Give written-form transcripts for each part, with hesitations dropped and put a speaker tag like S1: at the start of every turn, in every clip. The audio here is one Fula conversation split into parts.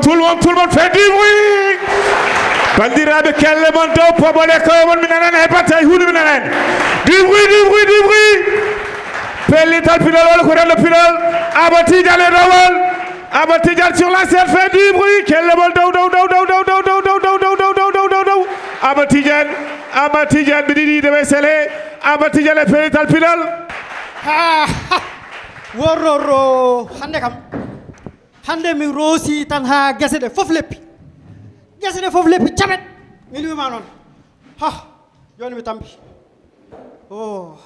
S1: Tout le monde fait du bruit. Bandiraɓe kelle mon dow pobole ko won mi nanan e battay huude mi nanan. Du bruit. Pellital pilol wala ko rendo pilol. Aba Tidiane e dowol. Aba Tidiane sur la scène fait du bruit. Kelle mon dow. Aba Tidiane bididi de mesele. Aba Tidiane e pellital pilol.
S2: Wororo hande kam. Hande mi rosi tan ha gese de fof leppi camet mi liwima non ha joni mi tambi oh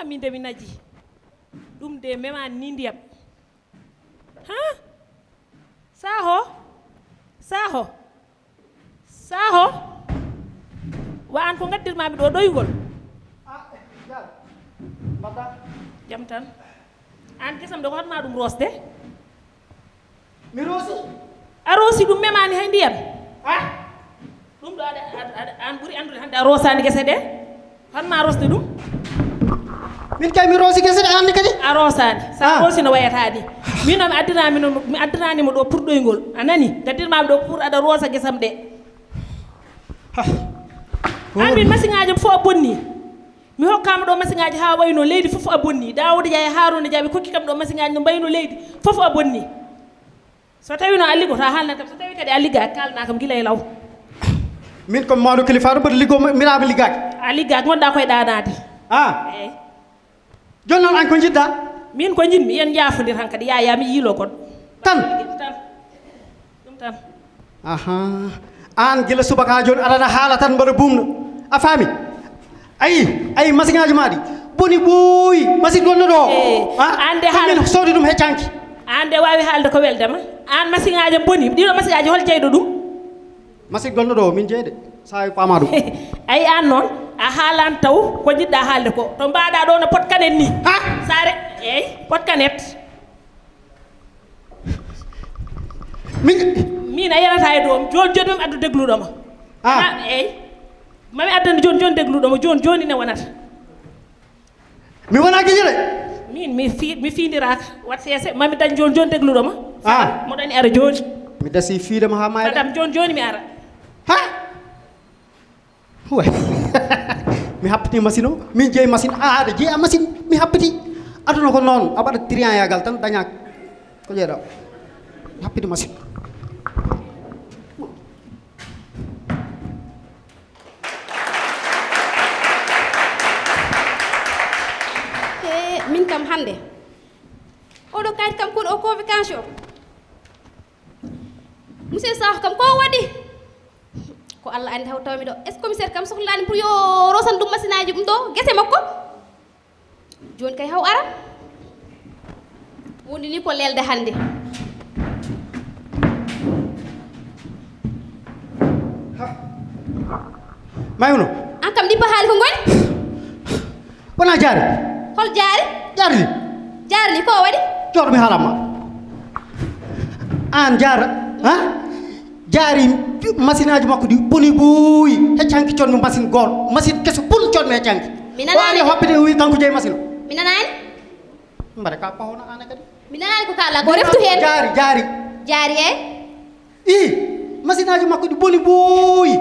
S3: min de mi naji ɗum de mema ni ndiyam ha saho wa an ko gaddirmami ɗo ɗoygol jam tan an kesam de ko hatma ɗum rosde
S2: mi rosi
S3: a rosi ɗum memani hay ndiyam ɗum ɗo an ɓuuri andude hande a rosani gese ɗe hatma rosde ɗum
S2: min kay mi rosi gese andi kadi
S3: a rosani sa rosi no wayata ni mino mi addananimo ɗo pour ɗoygol a nani gaddirmami ɗo pour aɗa rosa gesam ɗe amin masiŋaji fof a bonni mi hokkama ɗo masiŋaji ha wayno leydi fof a bonni Dawouda Dia e Harouna Dia ɓe kokki kam ɗo masiŋaji no mbayno leydi fof a bonni so tawi no a liggo to a haalnat kam so tawi kadi a ligga kalna kam guila e law
S2: min komi mawɗo kilifaɗo mboɗo liggo miraɓe liggaki
S3: a liggaki gonɗa koye ɗanade
S2: eyyi joni noon an ko jiɗɗa
S3: min ko jinmi yen jaafodir han kadi yaya mi yiilo goɗɗo
S2: tan
S3: ɗum tan
S2: an gila subaka ha joni aɗana haala tan mbaɗa bumno a faami ayi masiŋaji maɗi boni ɓooyi machine gonno ɗo
S3: ande
S2: min sodi ɗum heccanki
S3: ande wawi haalde ko weldema an masiŋaji boni ɗiɗo masiŋaji hol jeyɗo ɗum
S2: machine gonno ɗo min jeyde sa pama ɗum
S3: ayi an noon a haalan taw ko jiɗɗa haalde ko to mbaɗa ɗo no pot kanet ni sare eyyi pot kanet min a yanata e doom joni mami addu degluɗoma eyyi mami addani joni degluɗoma joni ne wonata
S2: mi wona gueƴe
S3: min mi fiidiraka wat sese mami dañ joni degluɗoma moɗani ara joni
S2: mi dasi fiidema ha mayde
S3: madam joni mi ara
S2: way mi happiti machine o min jeeyi machine aɗa jeeya machine mi happiti aduna ko noon a waɗa trian yagal tan daña ko jeeɗa mi happiti machine
S4: min kam hande oɗo kayit kam kono o convocation monsieur Sakho kam ko waɗi ko Allah andi haw tawmi ɗo est ce commissaire kam sohlani pour yo rosan ɗum machine aji ɗum ɗo guese makko joni kay haw ara wondi ni ko lelde hande
S2: mayuno
S4: an kam ɗippa haali ko goni
S2: wona jaari
S4: hol jaari jaari ni ko waɗi
S2: jooɗo mi haalanma an jaara jaari machine aji makko ɗi boni ɓooyi heccanki conmi machine goto machine keso pul conmi heccanki
S4: mi nanani
S2: o hoppide wi kanko jeeyi machine o
S4: mi nanani
S2: mbaɗa ka pahona ane kadi
S4: mi nanani ko kala ko reftu hen jaari
S2: i machine aji makko ɗi boni ɓooyi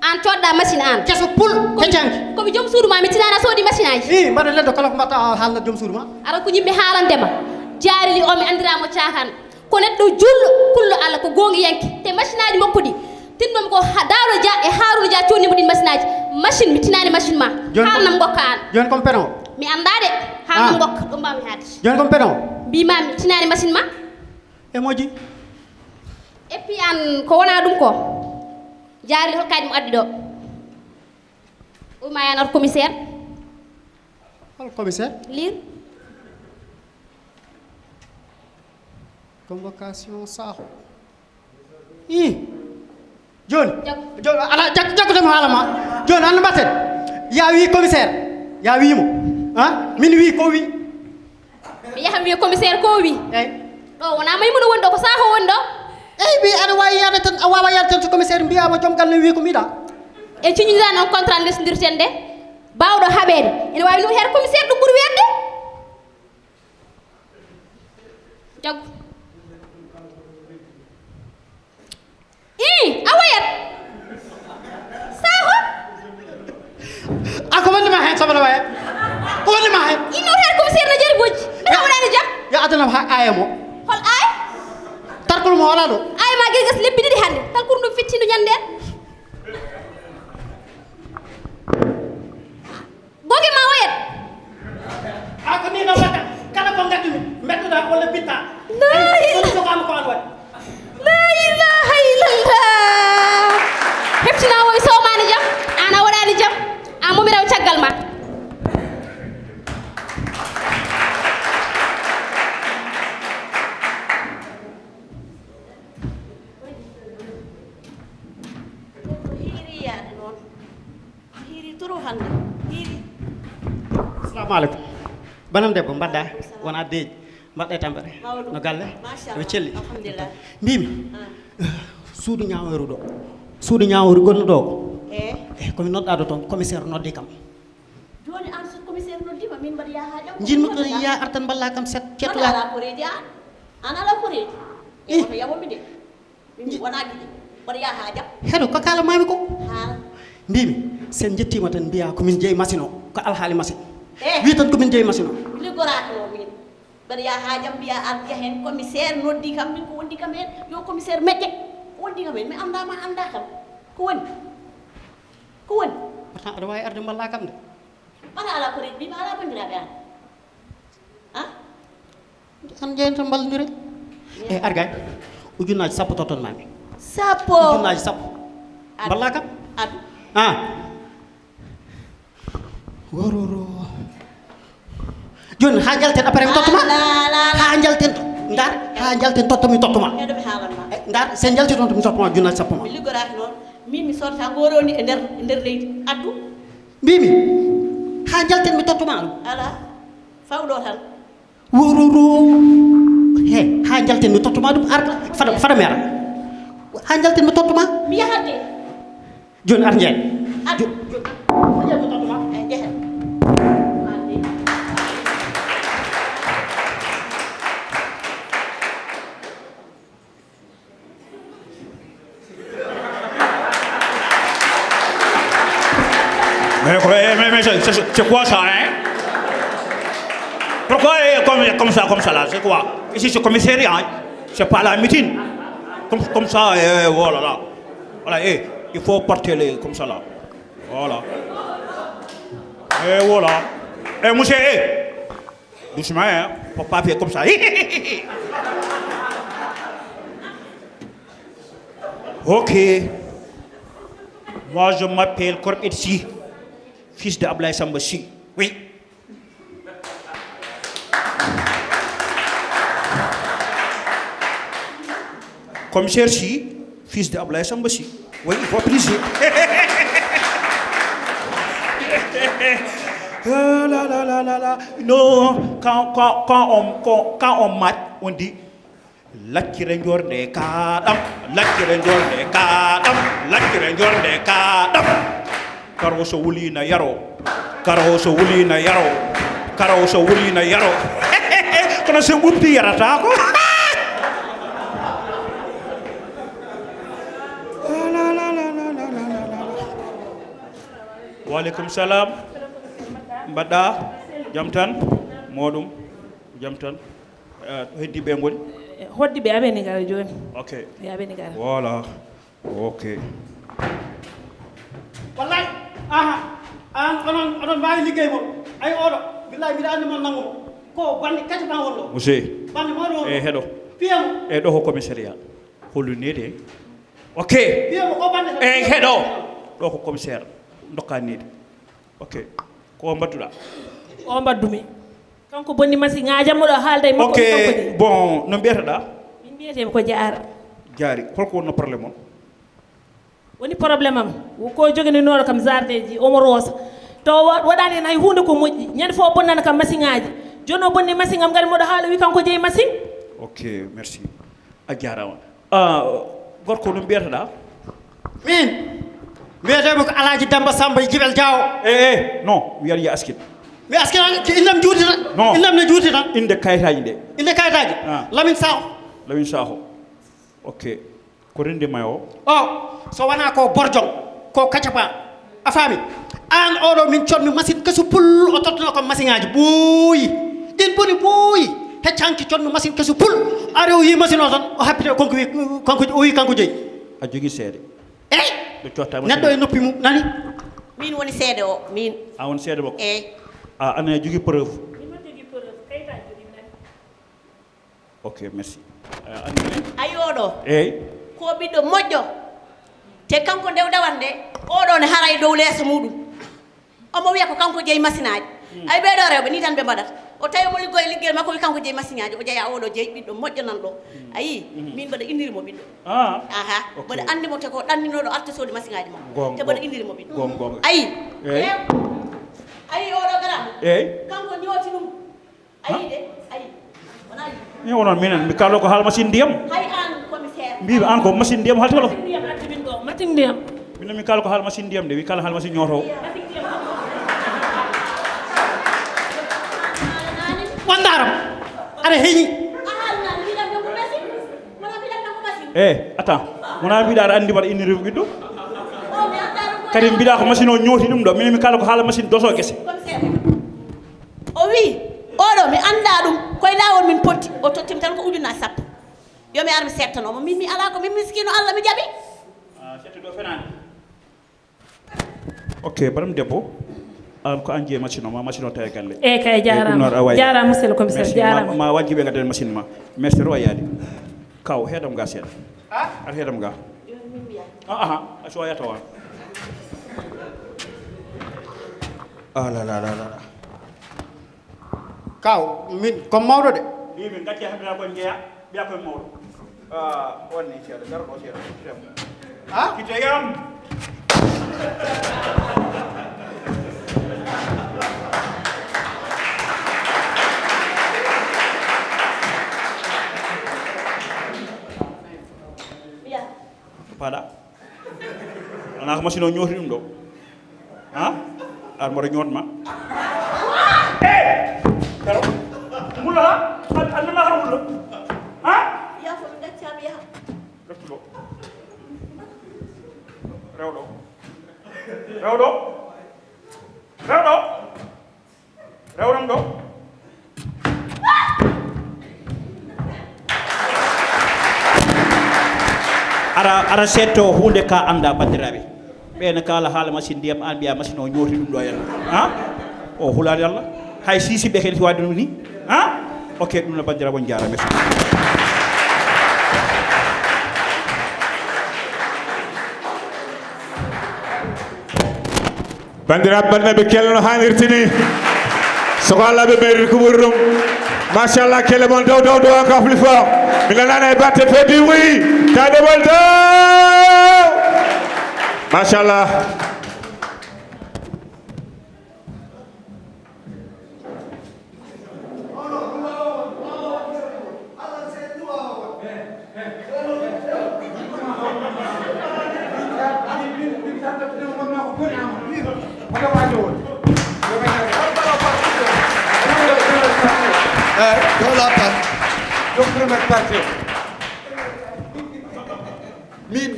S4: an coɗɗa machine an
S2: keso pul heccanki
S4: komi joom suudu ma mi tinana soodi machine aji
S2: i mbaɗa leddo kala ko mbatta haalnat joom suudu ma
S4: ara ko yimɓe haalandema jaari li o mi andiramo cakan ko neɗɗo julɗo kullo Allah ko gonga yanki te machine aji makko ɗi machine mi tinani machine ma haalnam gokka an
S2: joni kom penon
S4: mi anda de haalnam gokka ɗum mbawmi haade
S2: joni kom penon
S4: mbimami tinani machine ma
S2: e moƴƴi
S4: et puis an ko wona ɗum ko jaari holkadi mo addi ɗo uyma yan oto commissaire
S2: hol commissaire
S4: lire
S2: convocation saho joni
S4: Jago.
S2: joni ala jakkotemi haalama joni anno mbatten ya wi commissaire ya wimo min wi ko wi
S4: mi yaha wiya commissaire ko wi
S2: eyyi
S4: ɗo wona maymuno woni ɗo ko saho woni ɗo
S2: eyyi mbi aɗa wawi yaade tan a wawa yaade tan so commissaire mbiyama joom galle wi ko mbiɗa
S4: en ciñidani noon contrat ndesdirten de bawɗo haɓede ene wawi no heer commissaire ɗum ɓuuri wiyande jaggu a wayat saho
S2: ko wondima hen sobono waya ko wondima hen
S4: inno heer commissaire no jari bojji mbiɗa waɗani jaam
S2: yo addanam ha aya mo
S4: hol ay
S2: tarkol mo wala ɗo
S4: ay ma guegas lebbi ɗiɗi hannde tan ko ɗum fittino ñande bogue ma wayat
S2: ko ni no watta kala ko gaddumi mbeddoɗa walla bitta sokama ko an waɗi
S4: la ilaha illallah heftina woy sowmani jaam an a waɗani jaam an momiraw caggal ma
S2: assalamu aleykum banam debbo mbaɗɗa wona deeƴi mbaɗɗa e tampere no galle ɓe celli mbimi suudu ñaworu ɗo suudu ñaworu gonno ɗo e komi nodɗa ɗo toon commissaire noddi kam
S5: joni an so commissaire noddima min mbaɗa yaha jam
S2: jinmi ko ya artan balla kam set
S5: ala
S2: ketla
S5: koreji an ala koreji e woto yawomi de min wona ɗiɗi mbaɗa yaha jam
S2: heɗo ko kalamami ko
S5: haala
S2: mbimi sen jettima tan mbiya komin jeeyi machine o ko alhaali machine
S5: Eh.
S2: wi tan komin jeeyi machine o
S5: liggoraki o min mbaɗa yaha jam mbiya an jahen commissaire noddi kam min ko wondi kam hen yo commissaire meƴƴe ko wondi kam hen mi andama anda kam ko woni
S2: pourtant aɗa wawi arde balla kam de
S5: mbaɗa ala koreji mbima ala bandiraɓe an
S2: an jeeyen tan ballodire e argay ujunnaji sappo totton mami
S5: sappo
S2: ujunnaji sappo balla kam
S5: adu
S2: wororo joni ha jalten après mi tottuma ha jalten ndar ha jalten tottami tottuma
S5: heɗomi haalanma
S2: ndar sen jalti toon to mi tottuma ujunnaji sappo ma
S5: mi liggoraki noon min mi sorta goroni e nder leydi addu
S2: mbimi ha jalten mi tottuma ɗum
S5: ala fawɗo tan
S2: wororo he ha jalten mi tottuma ɗum ar fada mera ha jalten mi tottuma
S5: mi yahande
S2: joni ar jeen
S5: addu
S2: mi tottuma
S5: e jehen andi
S1: Mais c'est quoi ça, hein? Pourquoi comme ça là? C'est quoi? Ici c'est commissariat, hein? C'est pas la meeting. Comme ça, voilà là. Voilà, il faut porter les comme ça là. Voilà. Et voilà. Et monsieur, doucement, hein? Faut pas faire comme ça. Ok. Moi je m'appelle Corbett Sy, fils de Ablaye Samba Sy. Oui. Commissaire Sy, fils de Ablaye Samba Sy. Oui, il faut plaisir. Non, quand on mate, on dit lakkire njorde kaɗam, lakkire njorde kaɗam, lakkire njorde kaɗam. Karo so wulina yaro, karo so wulina yaro, karo so wulina yaro. Kono so ɓupti yarata ko. Waleykum salam. Mbaɗɗa jam tan moɗum jam tan heddi ɓe ngoni
S3: hoddi ɓe aɓeni gara joni
S1: ok
S3: ɓe aɓeni gara
S1: voilà ok
S2: wallahi aha onon mbawi liggey mo ay oɗo billahi mbiɗa andi mon nangumo ko bandi kati ma wonɗo
S1: monsieur
S2: bandi mawɗo wonɗo
S1: heɗo
S2: piyamo
S1: ɗo ko commissariat hollunede ok
S2: piyamo ko bandi
S1: heɗo ɗo ko commissaire dokkanide ok ko mbattuɗa
S3: o mbaddumi kanko bonni masi ngajammo ɗo haalda e makko
S1: ok bon no mbiyataɗa
S3: min mbiyetemi ko jaara
S1: jaari holko wonno probléme on
S3: woni probléme am ko joguininoɗo kam jardin ji omo roosa to waɗani hen hay hunde ko moƴƴi ñande fo bonnana kam machine ngaji joni o bonni machine am gari moɗo haala wi kanko jeeyi machine
S1: ok merci a jarama gorko no mbiyataɗa
S2: min mbiyetemi ko Alaji Demba Samba Jibel Diawo
S1: non wiyat ya askit
S2: mi askina indam juuti tan
S1: Non.
S2: indam ne juuti tan
S1: inde kayitaji ɗe
S2: inde kayitaji Lamin Sakho
S1: Lamin Sakho ok ko rendema o
S2: o so wona ko borjong ko kacapa a faami an oɗo min codmi machine kesu pul o tottuno ko machine ngaji ɓooyi ɗin boni ɓooyi heccanki codmi machine kesu pul are o yi machine o tan o happite konko wi kanko o wi kanko jeeyi
S1: a jogui seede
S2: eyi
S1: ɗo cotta
S2: neɗɗo e noppi mum nani
S5: min woni seede o min
S1: a won seede makko
S5: eyi
S1: a ana jogui preuve
S3: min jogui preuve kayitaji jogui nani
S1: ok merci andine
S5: ayi oɗo
S1: eyyi
S5: ko ɓiɗɗo moƴƴo te kanko ndewɗawan nde oɗo ne hara e dow leeso muɗum omo wiya ko kanko jeeyi machine aji ay ɓeɗo rewɓe ni tan ɓe mbaɗata o tawi omo liggoye liggeyel makko wi kanko jeeyi machine aji o jeeya oɗo jeeyi ɓiɗɗo moƴƴo nan ɗo ayi min mbaɗa indirimo ɓiɗɗo aha mbaɗa andimo te ko ɗanninoɗo arta soodi machine aji makko te mbaɗa indirimo ɓiɗɗo ayi ayi oɗo garamo
S1: eyyi
S5: kanko ñooti ɗum ayi de ayi wona yi
S1: mi wonon minen mi kallo ko haal machine ndiyam
S5: hay an commissaire
S1: mbimi an ko machine ndiyam haltolo
S3: ndiyam addi min ɗo machine ndiyam
S1: minen mi kala ko haal machine ndiyam de wi kala haal machine ñotowo
S2: wandaram aɗa heeñi
S1: attends wona mbiɗa aɗa andi mbaɗa innirimo ɓiɗɗo kadi mbiɗa ko machine o ñooti ɗum ɗo minen mi kala ko haala machine doso guese
S5: o wi oɗo mi anda ɗum koye lawol min potti o tottimi tan ko ujunnaje 10 yomi ar mi settanomo min mi ala ko min miskino Allah mi jaɓi
S1: setti ɗo fenani ok baɗam debbo an ko an jeeyi machine o ma machine o tawi e galle
S3: eyyi kay jarama jarama monsieur le commissaire jarama
S1: ma wajjiɓe gadden machine ma merci ro yaade kaw heedam ga seeɗa aɗa heedam ga a so yatawa
S2: la kaw min comme mawɗo de
S1: ɗi min gacci hamdina koye jeeya mbiya koye mawɗo wonni seeɗa daro ɗo seeɗa kiteyam paɗa wona ko machine o ñooti ɗum ɗo ar mboɗo ñootma daro ngullata annama har ngullo
S5: yafo mi gaccama yaha
S1: reftuɗo rewɗo rewɗo rewɗo rewɗam ɗo ara setto hunde ka anda bandiraɓe ɓene kala haala machine ndiyam an mbiya machine o ñooti ɗum ɗo yalla o hulani allah hay sisiɓe kene wadde ɗum ni ok ɗum no bandiraɓe on jara merci bandiraɓe bannaɓe kelle no hannirti ni soko allah ɓe ɓeyri ko ɓuri ɗum machallah kelle mon dow dow dow encore plus fort mi nanani e batte fait du bruit ka ɗeɓol dow machallah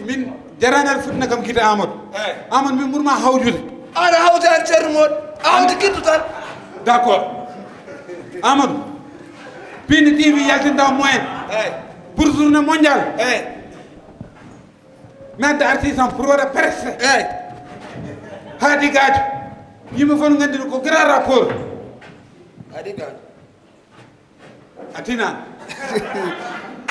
S6: min jarangal futna kam kita Amadou Amadou min ɓurma hawjude
S7: aɗa hawde an ceerno moɗo a hawde kiddu tan
S6: d' accord Amadou Piindi TV yaltinta moyen pour journée mondiale mi adda artisan pour waɗa presse haadi gadio yimɓe fof gandi ko grand rapport
S7: adi gan
S6: atinan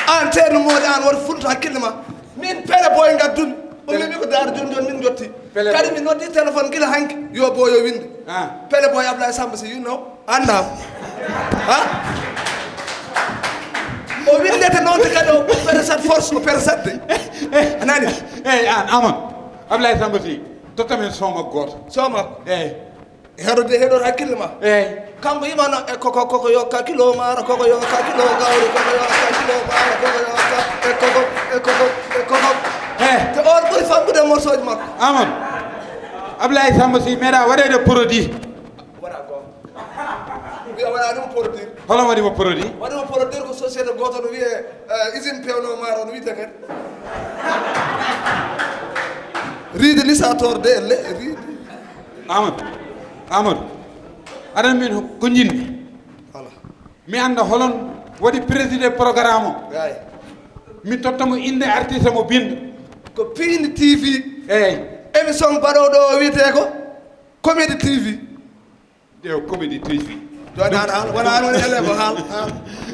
S7: an ceerno moɗi an woto fulto hakkille ma min pele boy gaddumi o mimi ko daaro joni joni min jotti
S6: Pele
S7: kadi
S6: boy.
S7: mi noddi téléphone gila hanki yo boy yo winde pele boy Ablaye Samba si you know andam ha o windete noon te kadi o persat force ko persatde anani
S6: eyyi an amon Ablaye Samba Sy tottamen soma goto
S7: somakko
S6: eyyi
S7: heɗode heɗor hakkille ma
S6: eyyi
S7: kanko yimano e koko yokka kilo maaro koko yokka kilo gawri koko yokka kilo maaro koko yokka e koko te on ɓuri famɗude morceau ji makko
S6: amon Ablaye Samba Sy meeɗa waɗede produit
S7: waɗa goo wiya waɗanimo produire
S6: holon waɗimo produit
S7: waɗimo produire ko société goto no wiye usine pewno maaro no wiyete kadi riide lisator de elle riide
S6: Amadou aɗa min ko jinmi
S7: voilà
S6: mi anda holon waɗi présidé programme o
S7: gay
S6: mi tottamo inde artiste mo binɗo
S7: ko Piindi TV
S6: eyyi
S7: émission mbaɗoɗo o wiyete ko comédie TV
S6: ƴeew comédie TV
S7: joni an haal wona an woni élève o haal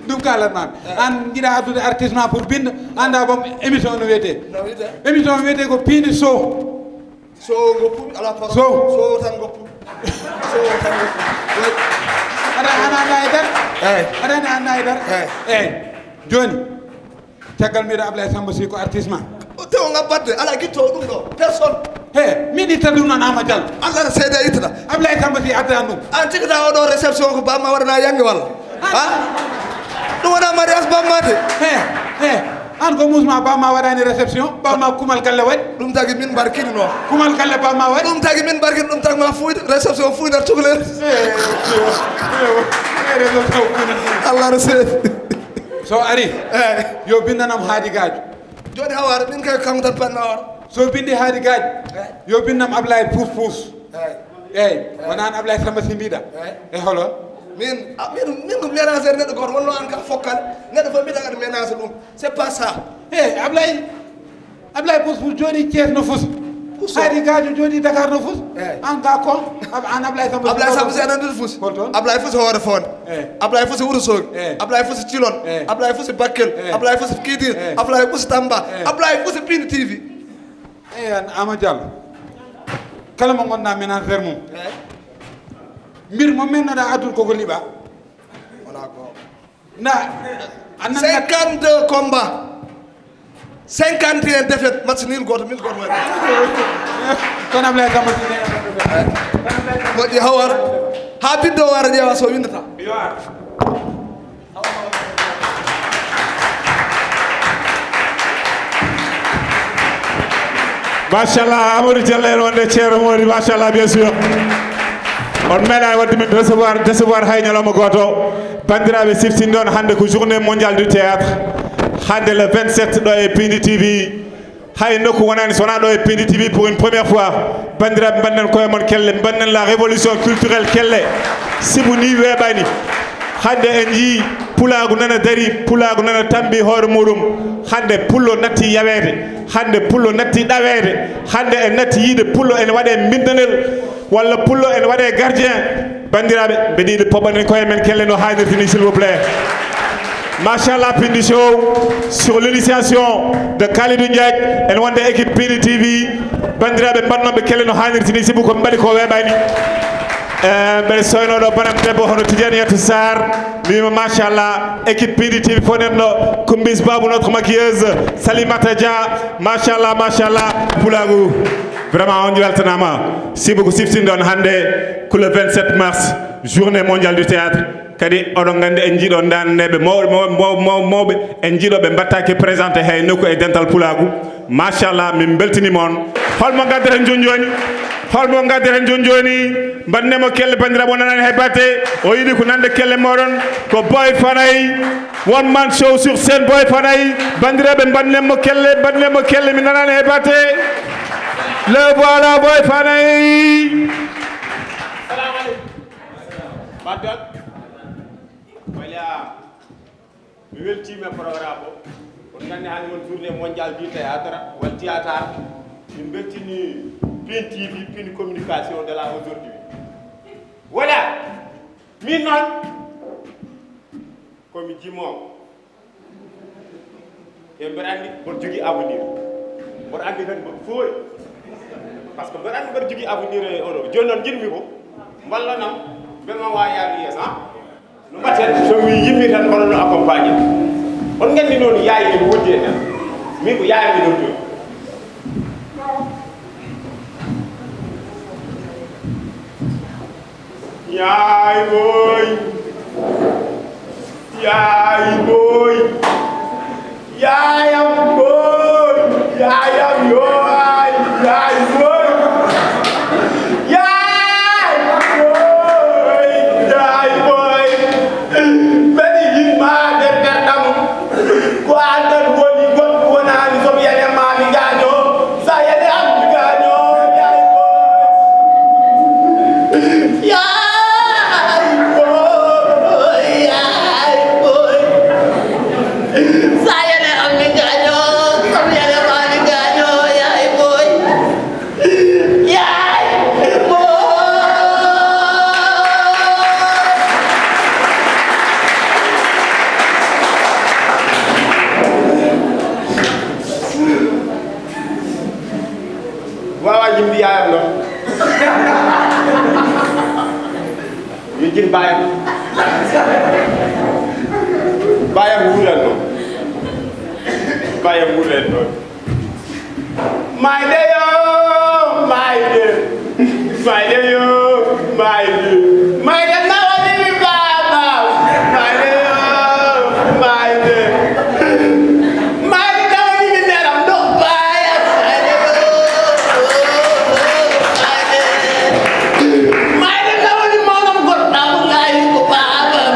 S6: ɗum kalatmami an jiiɗa addude artiste ma pour binɗo anda bom émission no wiyete
S7: no wiyete
S6: émission wiyete ko Piindi Show
S7: so goppumi ala par
S6: Sow.
S7: so tan goppumi so tan goppumi
S6: aɗa anda e dar
S7: eyyi
S6: aɗani anda e dar eyyi joni caggal mbiɗo Ablaye Samba Sy ko artiste ma
S7: tewo ngabbadde ala guitto ɗum ɗo personne
S6: he min itta ɗum noon Ama Diallo
S7: allah no seede ittata
S6: Ablaye Samba Sy addan ɗum
S7: an tigata oɗo réception ko bamma waɗana yangue walla ha ɗum wona mariage bammade
S6: he an ko musma bamma waɗani réception bamma kumal galle waɗi
S7: ɗum tagui min barkini noon
S6: kumal galle bamma waɗi
S7: ɗum tagui min barkini ɗum tagui ma fuyde réception fuydata cukalere allah no seedi
S6: so ari
S7: eyyi
S6: yo bindanam haadi gajo
S7: joni hawara min kay kanko tan panna wara
S6: so bindi haadi gajo yo bindam Ablaye Pousse Pousse
S7: eyyi
S6: eyyi wonani Ablaye Samba Sy mbiɗa e holon
S7: min ko ménagére neɗɗo goto wonno an ka fokkal neɗɗo fof mbiyata kadi ménage ɗum c'est pas ça
S6: e Ablaye Pousse Pousse jooɗi Thiés no fusa haadi gajo jooɗi Dakar no fusa
S7: eyyi
S6: an ga kon an Ablaye Samba
S7: Ablaye Samba Sy anandude fuusi
S6: Holton?
S7: Ablaye fuusi hoore fonde
S6: eyyi
S7: Ablaye fuusi Wourossogui
S6: eyyi
S7: Ablaye fuusi Thilone
S6: eyyi
S7: Ablaye fuusi Bakel
S6: eyyi
S7: Ablaye fuusi Kidire
S6: eyyi
S7: Ablaye fuusi Tamba
S6: eyyi
S7: Ablaye fuusi Piindi TV
S6: eyyi an Ama Diallo kala mo gonɗa ménagére mum
S7: eyyi
S6: mbir mo mennoɗa addude koko liɓa
S7: wona goo
S6: na annan
S7: 52 combat 51 défaite match nul goto min goto waɗi
S6: kono Ablaye Samba Sy
S7: moƴƴi hawara ha biddo o wara ƴeewa so windata
S6: yo ar
S1: machallah Amadou Diallo en wonde ceero modi machallah bien sûr on meeɗa wadde min décevoir hay ñalawma goto bandiraɓe siftinde on hande ko journée mondiale du théâtre hande le 27 ɗo e Piindi TV hay nokku wonani sowona ɗo e Piindi TV pour une première fois bandiraɓe mbaɗnen koye mon kelle mbaɗnen la révolution culturelle kelle sibu ni weeɓani hande en jii pulaagu nana dari pulaagu nana tambi hoore muɗum hande pullo natti yawede hande pullo natti ɗawede hande en natti yiide pullo ene waɗe mbindanel walla pullo ene waɗe gardien bandiraɓe mbeɗa yiɗi poɓanen koye men kelle no hannirtini s'il vous plaît machallah Piindi Show sur l'initiation de Kalidou Ndiaye en wonde équipe Piindi TV bandiraɓe mbannoɓe kelle no hannirtini sibu ko mbaɗi ko weeɓani mbeɗa soynoɗo bonam debbo hono Tidiane Yatou Sarr mbima machallah équipe Piindi TV fof nen ɗo Kumbis Babou notre maquilleuse Salimata Dia machallah pulagu vraiment on weltanama sibu ko siftinde on hande ko le 27 mars journée mondiale du théâtre kadi oɗon gandi en jiiɗo danneɓe mawɓe en jiiɗoɓe mbattaki présenté hay nokku e dental pulagu machallah min beltinima on holmo gaddeten joni joni mbannemo kelle bandiraɓe o nanani hay batte o yiiɗi ko nande kelle moɗon ko Boy Fanay one man show sur scène Boy Fanay bandiraɓe mbannemo kelle mi nanani hay batte le voilà Boy Fanay
S8: mi weltima programme o on gandi hande won journée mondiale du théâtre wal théâtre min beltini Piindi TV Piindi communication de la aujourd'hui voilà min noon komi jimowo e mbeɗa anndi mboɗo jogii avenir mboɗo anndi kadi mboɗo fooyi par ce que mbeɗa anndi mbeɗo jogii avenir e oɗo jooni noon jiɗmi ko mballanam mbel ma wawi yaade yeeso ha no mbatten somi yimmi tan mbaɗa no accompagné on nganndi noon yaayi ene woddi e nen min ko yaayami ɗon joni yaay boy yaay boy yaayam boy yaayam yoy yaay boy yaay boy yaay boy mbeɗi yimmaade ɓerɗam ko andan woni goɗɗo wonaani somi yane maami gaaño sa yane am mi gaaño yaay boy yimɓe yaayam ɗon yo jin bayam wuulan ɗon bayam wuulan ɗon mayde yo mayde mayde yo mayde mayde nawanimi baba mayde yo mayde mayde nawanimi neram ɗo bayam mayde yo mayde nawani manam goɗɗam layi ko babam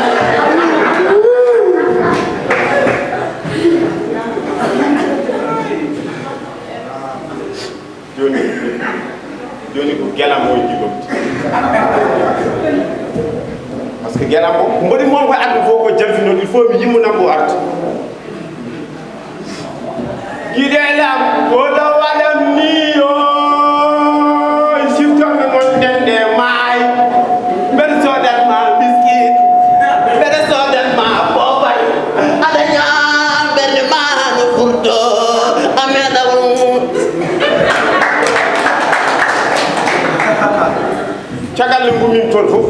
S8: joni ko gelam o jigomti par ce que gelam o mboɗi moon koye arde fof ko jamfinoon il faut mi yimmunam o arde giɗelam oɗo waɗam ni o siftorɓe gonɗen ɗe maayi mbeɗa sodanma biskit mbeɗa sodanma bobay aɗa ñaam ɓerde ma no furto ameɗa caggal ngumin toon fof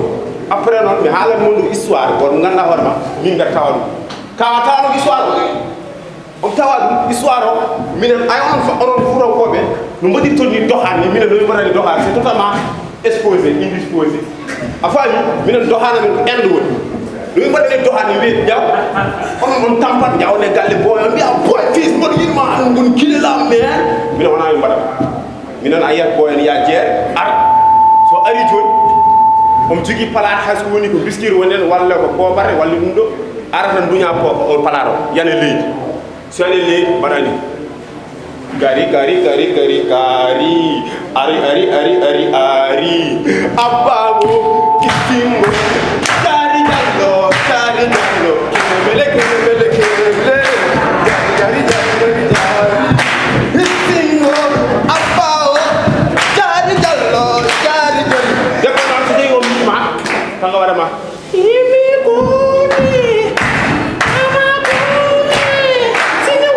S8: après noon mi haalat mon ɗum histoire goto ganduɗa hoore ma min mbeɗa tawa ɗum kawa tawa ɗum histoire o on tawa ɗum histoire o minen ay onon fuurankoɓe no mbaɗirton ni dohan ni minen nomi mbaɗani dohan c'est totalement exposé indisposé a faami minen dohana men ko ende woni nomi mbaɗani dohan ni wiye jaw onon on tampat jawne galle boy on mbiya boy fils mboɗo yinma an gon kilelam mais minen wona mi mbaɗat minen a yiyat boy en ya jeere ar so ari joni omo jogui palat hayso woni ko biskir wonen walla ko poobare walla ɗum ɗo arata duña o palat o yana leydi so yani leydi mbaɗani gari ari abbamo kistimmo cari jallo kemele gari histingo abbao cari jallo debbo noon so jeeyi o miima kanga waɗama imi goni ama goni sini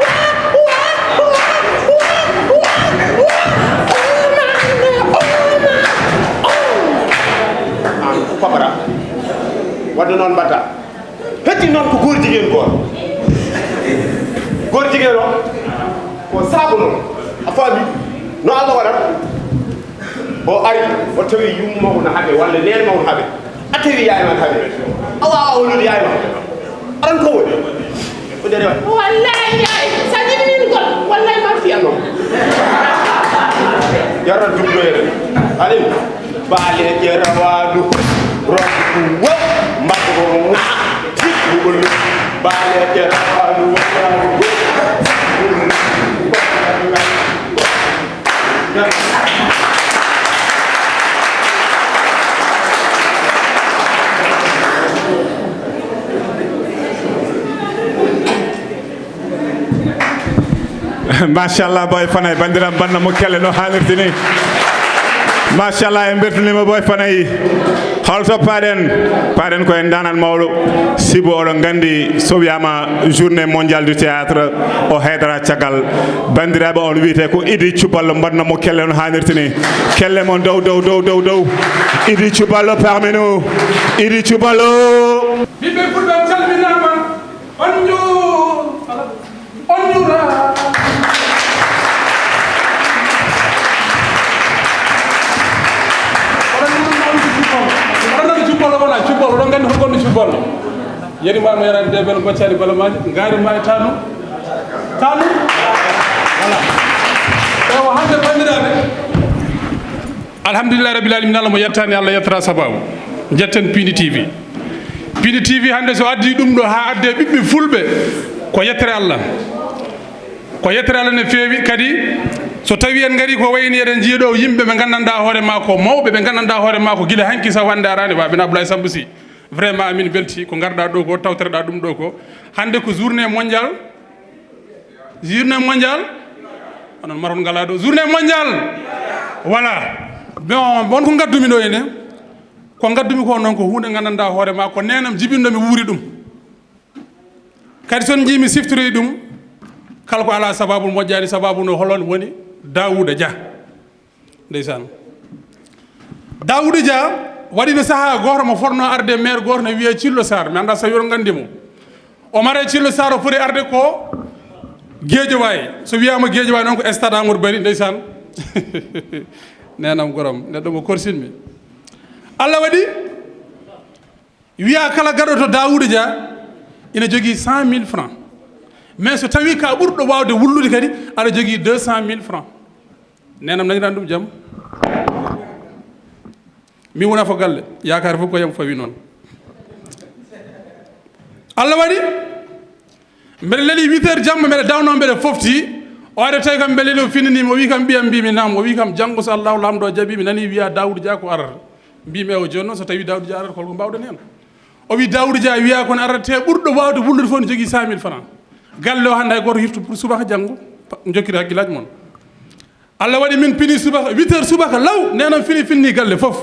S8: pamara wadde noon mbatta heddi noon ko goor jigéen o ko saabu noon a faami no Allah waɗat o ari o tawi yummako no haɓe walla nene mawno haɓe a tawi yayma haɓe a wawa wolude yayma aɗan ko woni o dene wa wallahi yaay sa jimmin gol wallahi ma fiyanno yarata dumɗoyere aɗen baaleje rawaɗu robbu wo makko ŋa tiɗɗugol baaleje rawaɗu
S1: machallah boy fanay bandiram banna mo kelle no haalirde ni machallah en bertanima boy fanayi holto paɗen koye danan mawɗo sibo oɗon gandi so wiyama journée mondiale du théâtre o heydara caggal bandiraɓe on wiyete ko Idi Cuballo mbaɗnamo kelle no hannirta ni kelle mon dow Idi Cuballo parmi nous Idi Cuballo
S9: ɓiɓɓe fulɓe calminama on jura cubbolo ɗon gandi holgonɗo cubbolo yerimama yarade debel goccade bala maji garima e tanu voilà ewo hande bandiraɓe alhamdulillah rabbil alamin Allah mo yettani Allah yettata sababu jetten Piindi TV hande so addi ɗum ɗo ha adde ɓiɓɓe fulɓe ko yettere Allah ne feewi kadi so tawi en gari ko wayni eɗen jiiɗo yimɓe ɓe gandanɗa hoore ma ko mawɓe ɓe gandanɗa hoore ma ko guila hanki sa wande arani waɓe Abdoulaye Sambou Sy vraiment amin belti ko garɗa ɗo ko tawtoreɗa ɗum ɗo ko hande ko journée mondiale onon maron ngala ɗo journée mondiale voilà bon won ko gaddumi ɗo ene ko gaddumi ko noon ko hunde gandanɗa hoore ma ko nenam jibinɗomi wuuri ɗum kadi son jiimi siftoroyi ɗum kala ko ala sababu moƴƴani sababu no holon woni Daouda Dia ndeysan Daouda Dia waɗino saaha goto mo fonno arde maire goto ne wiye Thillo Sarr mi anda so wi on gandimo o mare Thillo Sarr o foti arde ko Guédiawaye so wiyama Guédiawaye noon ko stade Amadou Barry ndeysan nenam gorom neɗɗo mo korsinmi Allah waɗi wiya kala gaɗoto Daouda Dia ina jogui 100 000 francs mais so tawi ka ɓurɗo wawde wullude kadi aɗa jogui 200 000 francs nenam dañiran ɗum jaam mi wona fo galle yakar fof ko yam fawi noon Allah waɗi mbeɗa leeli 8 heures jamma mbeɗa dawno mbeɗa fofti o aɗa tawi kam mbeɗa leeli o finnanimi o wi kam mbiyam mbimi nam o wi kam janggo so Allahu lamɗo jaaɓi mi nani wiya Daouda Dia ko arata mbimi o joni noon so tawi Daouda Dia arata holko mbawɗen hen o wi Daouda Dia wiya kono arata te ɓurɗo wawde wullude fof ne jogui 100 000 francs galle o hande hay goto hirtu pour subaka janggo jokkiri hakkillaji moon Allah waɗi min pini subaka 8 heures subaka law nenon finni galle foof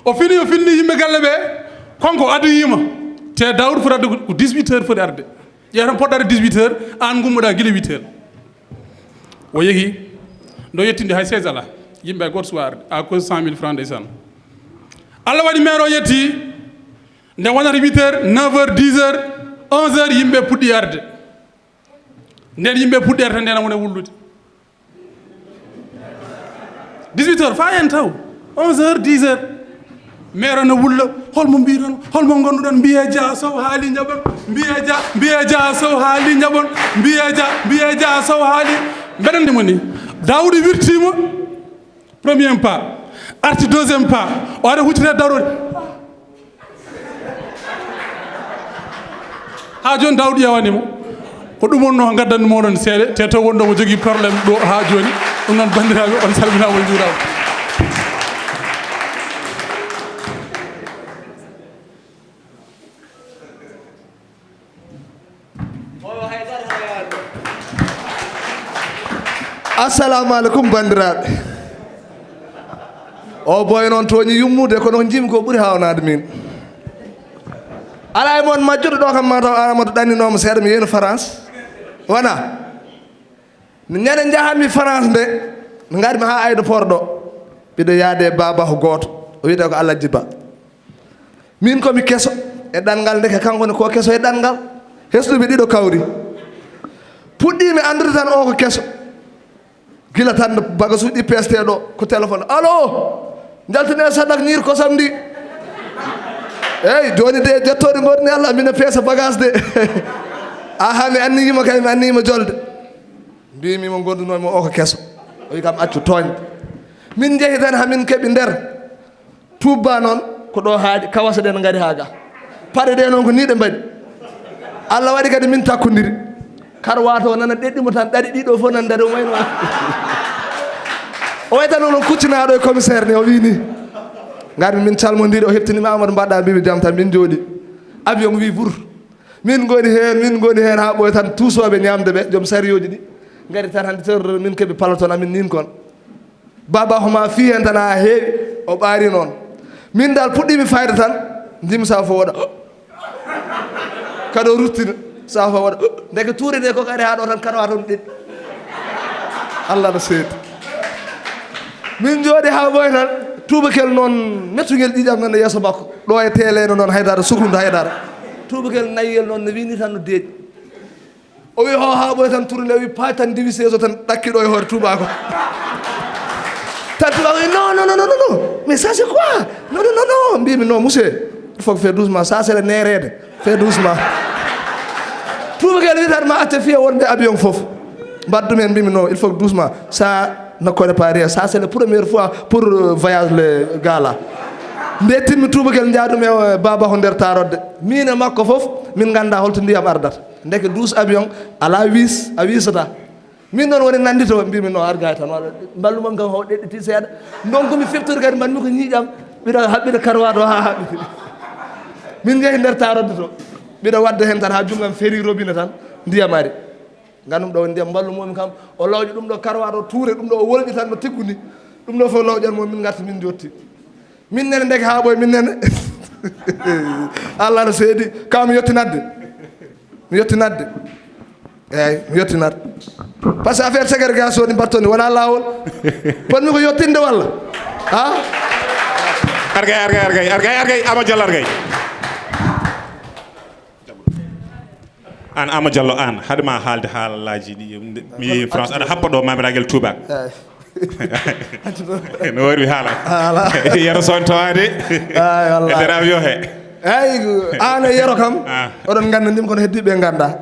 S9: o finni yimɓe galle ɓe konko adoyima te Daouda foti arde ko 18 heures foti arde ƴeetan poɗɗo arde 18 heures an gummoɗa guila 8 heures o yeehi ndo yettinde hay 16 ala yimɓe hay goto suwa arde à cause 100 000 francs ndeysan Allah waɗi maire o yetti nde wonata 8 heures 9 heures 10 heures 11 heures yimɓe puɗɗi arde nden yimɓe puɗɗi arde nden wona wullude 18 heures fa en taw 11 heures 10 heures maire no wulla holmo mbiɗon holmo gonɗuɗon mbiye Dia Sow haali jaɓon mbiye Dia Sow haali jaɓon mbiye Dia Sow haali mbeɗandimo ni Daouda wirtima premier pas arti deuxième pas o aɗa huccite darode ha joni Daouda ƴewanimo ko ɗum wonno gaddanno moɗon seeɗa te to wonɗo mo jogui probléme ɗo ha joni ɗum noon bandiraɓe on salminama on juurama
S7: assalamu aleykum bandiraɓe o boy noon toñi yummude kono jimi ko ɓuuri hawnade min ala e moon majjuɗo ɗo kam ma taw Amadou ɗanninomo seeɗa mi yeeno France wona ñande jahami France nde no garmi ha aéroport ɗo mbiɗo yaade babaho goto o wiyete ko Alaji Ba min komi kesso e ɗanngal nde ke kankone ko kesso e ɗanngal hesɗumi ɗiɗo kawri puɗɗimi andude tan o ko kesso gila tan bagage uji ɗi peste ɗo ko téléphone allo jaltine sadak ñir kosam ndi eyyi joni de jettode gonɗi Allah mine peesa bagage de aha mi anniyima kay mi anniyima jolde mbimi mo gondunomi o ko kesso o wi kam accu tooñde min jeehi tan hamin keeɓi nder tubba noon ko ɗo haaɗi kawasa ɗe no gari ha ga paɗe ɗe noon ko ni ɗe mbaɗi Allah waɗi kadi min takkodiri kar wato nana ɗeɗɗimo tan ɗaɗi ɗiɗo fof nan dari o mayno o way tan onon kuccinaɗo e commissaire ni o wi ni garmi min calmodiri o heptinima Amadou mbaɗɗa mbimi jaam tan min jooɗi avion wi bour min goni hen ha ɓoy tan tuusoɓe ñamde ɓe joom sarioji ɗi ngari tan hande terre min keɓe paloton amin nin kon baba homa fi hen tan ha heewi o ɓaari noon min dal puɗɗimi fayde tan ndima sa fo waɗa kadi o ruttina sa fo waɗa ndeke tuuri nde koko ari ha ɗo tan karawa toon ɗeɗɗi allah no seedi min jooɗi ha ɓoy tan tubakel noon mettugel ɗiɗam nan e yeeso makko ɗo e teleno noon haydara sukrude haydara tubakel nayiyel noon ne wini tan no deeƴi o wi ho ha ɓoy tan tourné o wi paaj tan diwi seeso tan ɗakki ɗo e hoore tubako tan tubako wi non non non non mais ça c'est quoi non non non mbimi non monsieur il faut que faire doucement ça c'est le nerede fait doucement tubakel wi tan ma acca fiya wonde avion foof mbaddumen mbimi non il faut que doucement ça ne connaît pas rien ça c'est la première fois pour voyage le gars là ndettinmi tubakel jaadumi e baba ho nder tarodde min e makko fof min ganda holto ndiyam ardata ndeke 12 avion ala wis a wisata min noon woni nandito mbimi no argay tan waɗa mballumam kam ho ɗeɗɗiti seeɗa donc mi feftori kadi mbanmi ko ñiiƴam mbiɗa haɓɓiɗa karwato ha haɓɓiti min jeehi nder tarodde to mbiɗa wadda hen tan ha junggam féri robinet tan ndiyam ari gandum ɗo ndiyam mballumomi kam o lawƴi ɗum ɗo karwato tuure ɗum ɗo o wolƴi tan no tigguni ɗum ɗo fof lawƴanmo min garta min jotti min nene ndeke ha ɓoy min nene allah no seedi kaw mi yettinadde eyyi mi yettinadde par ce que affaire ségrégation ɗi mbattoni wona lawol ponmi ko yettinde walla ha
S1: argay Ama Diallo argay an Ama Diallo an haɗuma haalde haalaji ɗi mi France aɗa happa ɗo mamiragel tubak no wori mi haala yero son towade e nder avion he
S7: eyyi an e yero kam oɗon ganda ndim kono heddiɓe ganda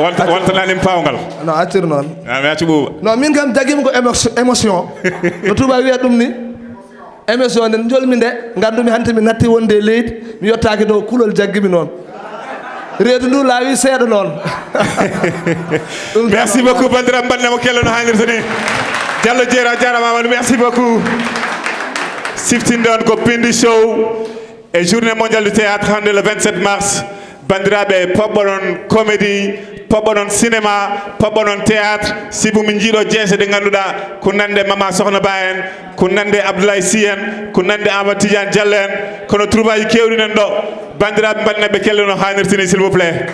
S1: waltananimi pawgal
S7: non accir noon
S1: mi acci ɓuuɓa
S7: non min kam jaguimi ko émotion no tuba wiya ɗum ni émotion nde jolmi nde gandumi hante mi natti wonde e leydi mi yettaki dow kulol jagguimi noon reedu ndu laawi seeɗa noon
S1: merci beaucoup bandiraɓe mbaɗnemo kello no hannirta ni Diallo Jeeri a jarama Amadou merci beaucoup siftinde on ko Piindi show et journée mondiale du théâtre hande le 27 mars bandiraɓe poɓɓoɗon comédie poɓɓoɗon cinéma poɓɓoɗon théâtre sibu min jiiɗo jeese ɗe ganduɗa ko nande Mama Sokhna Ba en ko nande Abdoulaye Sy en ko nande Amadou Tidiane Diallo en kono trouvaji kewɗi nan ɗo bandiraɓe mbaɗneɓe kelle no hannirtini s'il vous plaît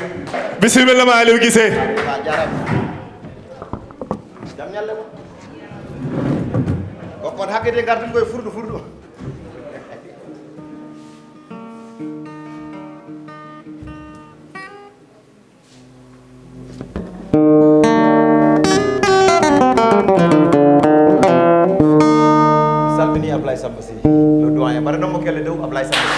S1: bisimilla ma Aliou Guissé
S10: jam ñalle ko kon hakkete gartan koye furɗo salmini Ablaye Samba Sy le doyen mbaɗa ɗon mo kelle dow Ablaye Samba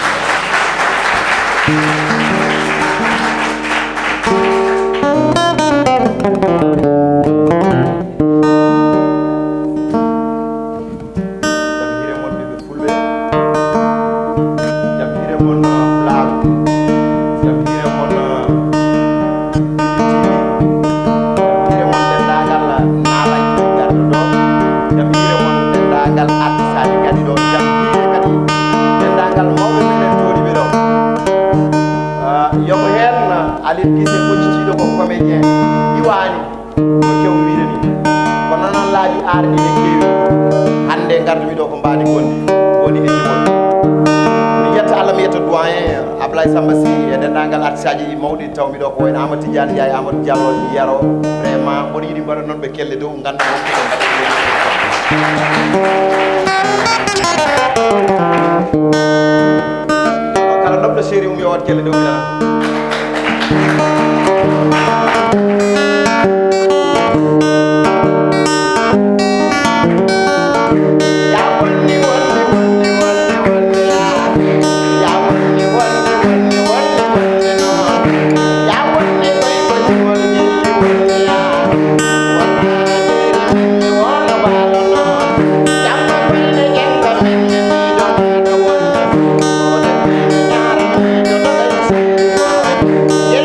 S10: artisaji mawɗi tawmi ɗo ko wayno Amadou Tidiane Ndiaye Amadou Diallo Yaro vraiment mboɗo yiɗi mbaɗa noon ɓe kelle dow ganda kala ɗofɗo séri yo wat kelle dow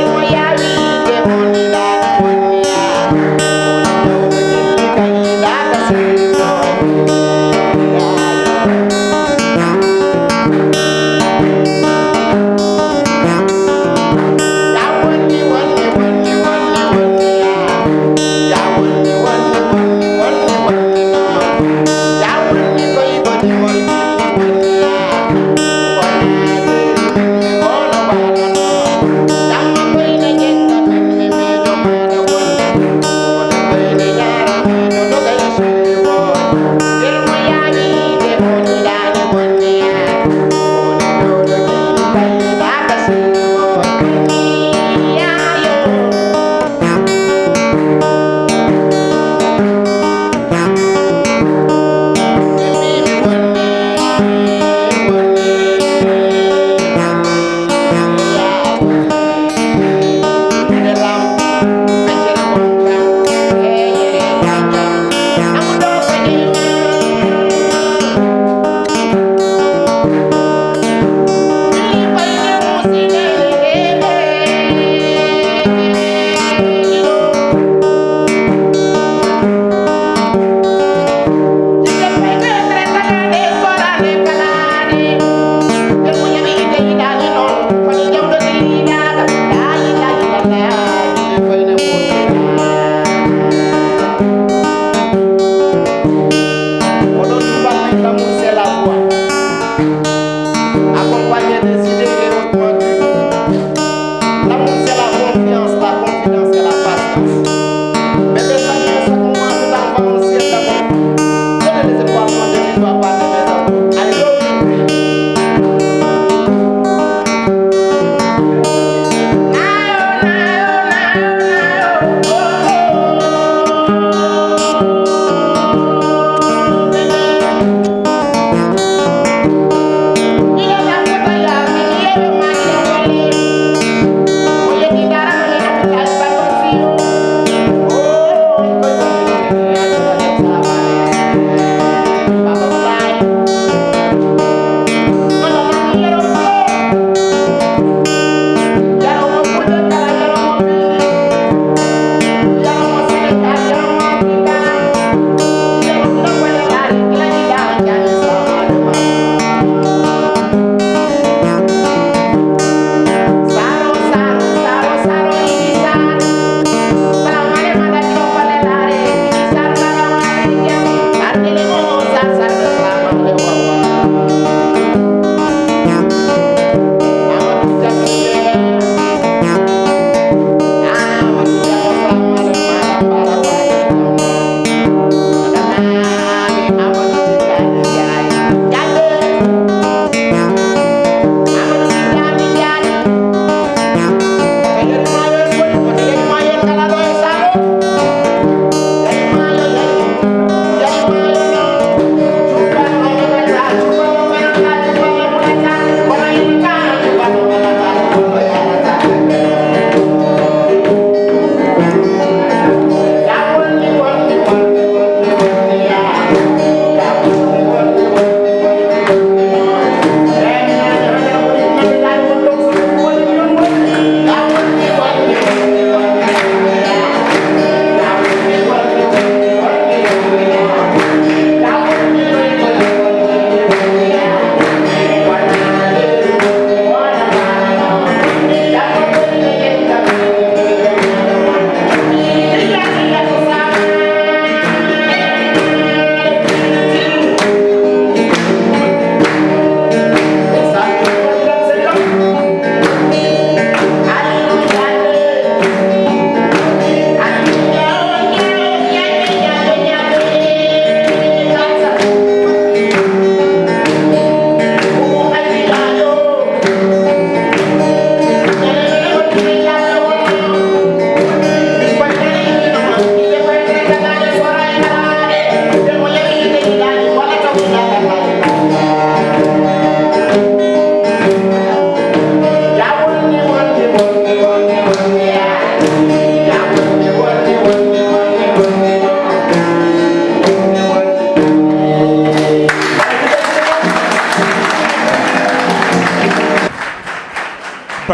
S11: Yeah.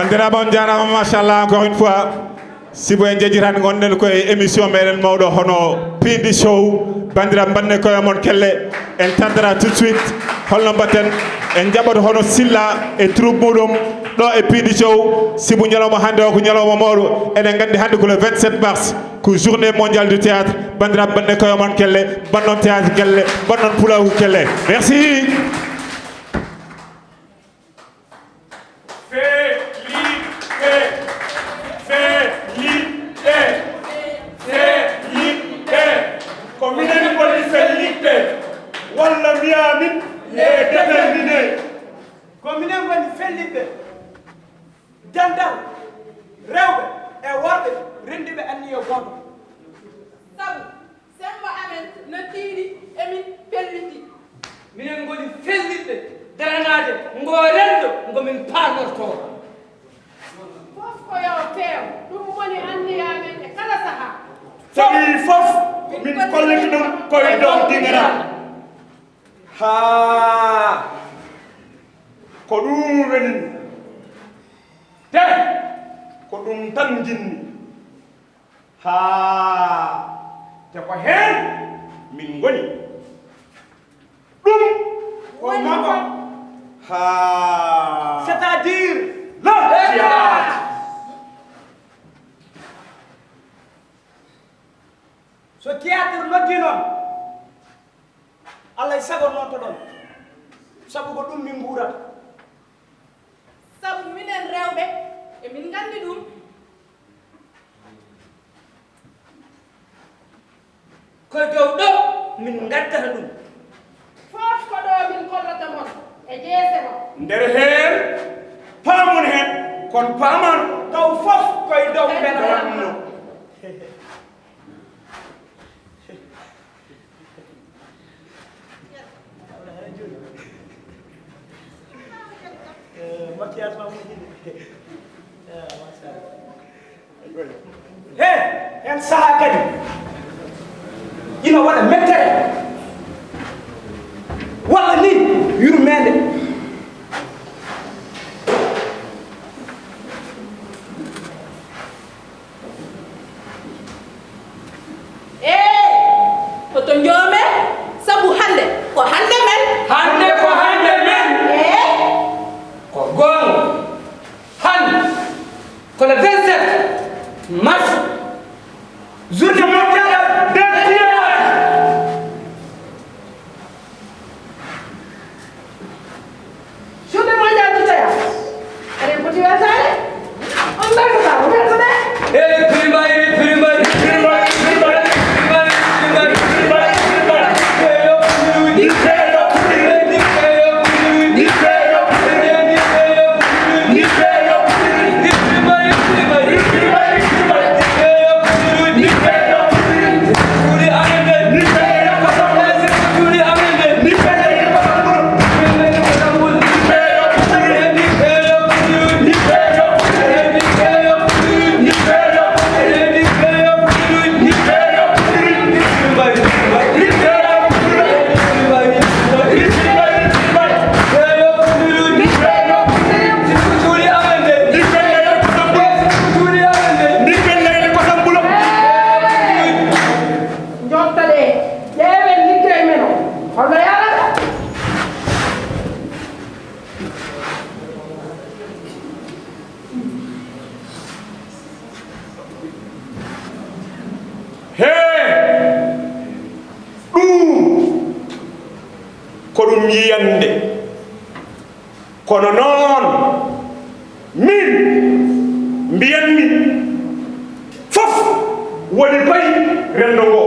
S1: bandiraɓe on jarama machallah encore une fois si vous en jeejitan gonɗen koye émission meɗen mawɗo hono Piindi show bandiraɓe banne koye mon kelle en tardera tout de suite holno mbatten en jaɓoto hono Silla e troupe muɗum ɗo e Piindi show sibu ñalawma hande o ko ñalawma mawɗo eɗen gandi hande ko le 27 mars ko journée mondiale du théâtre bandiraɓe banne koye mon kelle bannon théâtre kelle bannon pulawu kelle merci.
S11: Ko minen woni felliɓɓe walla miyamin e déterminé ko minen woni felliɓɓe dandal rewɓe e worɓe rendiɓe anniye goto
S12: sabu sembo amen no tiiɗi emin pelliti minen goni felliɓɓe daranade ngo rendo ngomin paanorto fof ko yo feew ɗum woni anniyamen e kala saaha
S11: sabi fof min kolliti ɗum koye dow dingira ha ko ɗum wenin te ko ɗum tan jinmi ha te ko hen min goni ɗum ko mago ha c'est à dire le théâtre so théâtre noddi noon allah sago notto ɗon sabu ko ɗum min mbuurata
S12: sabu minen rewɓe emin nganndi ɗum
S11: koye dow ɗo min ngaddata ɗum
S12: fof ko ɗo min kollata mon e jeese mon
S11: nder heen paamon heen kono paamano taw fof koye dow ɓeɗawanno he hen saha kadi ina waɗa mettere walla ni yurmede
S12: oto joome sabu hande ko hande men
S11: ko gonga hande ko le 27 mars journée mondiale du théâtre
S12: journée mondiale du théâtre eɗen poti weltade on dartata o weltade
S11: yiyande kono noon min mbiyanmi fof woni koye rendo ngo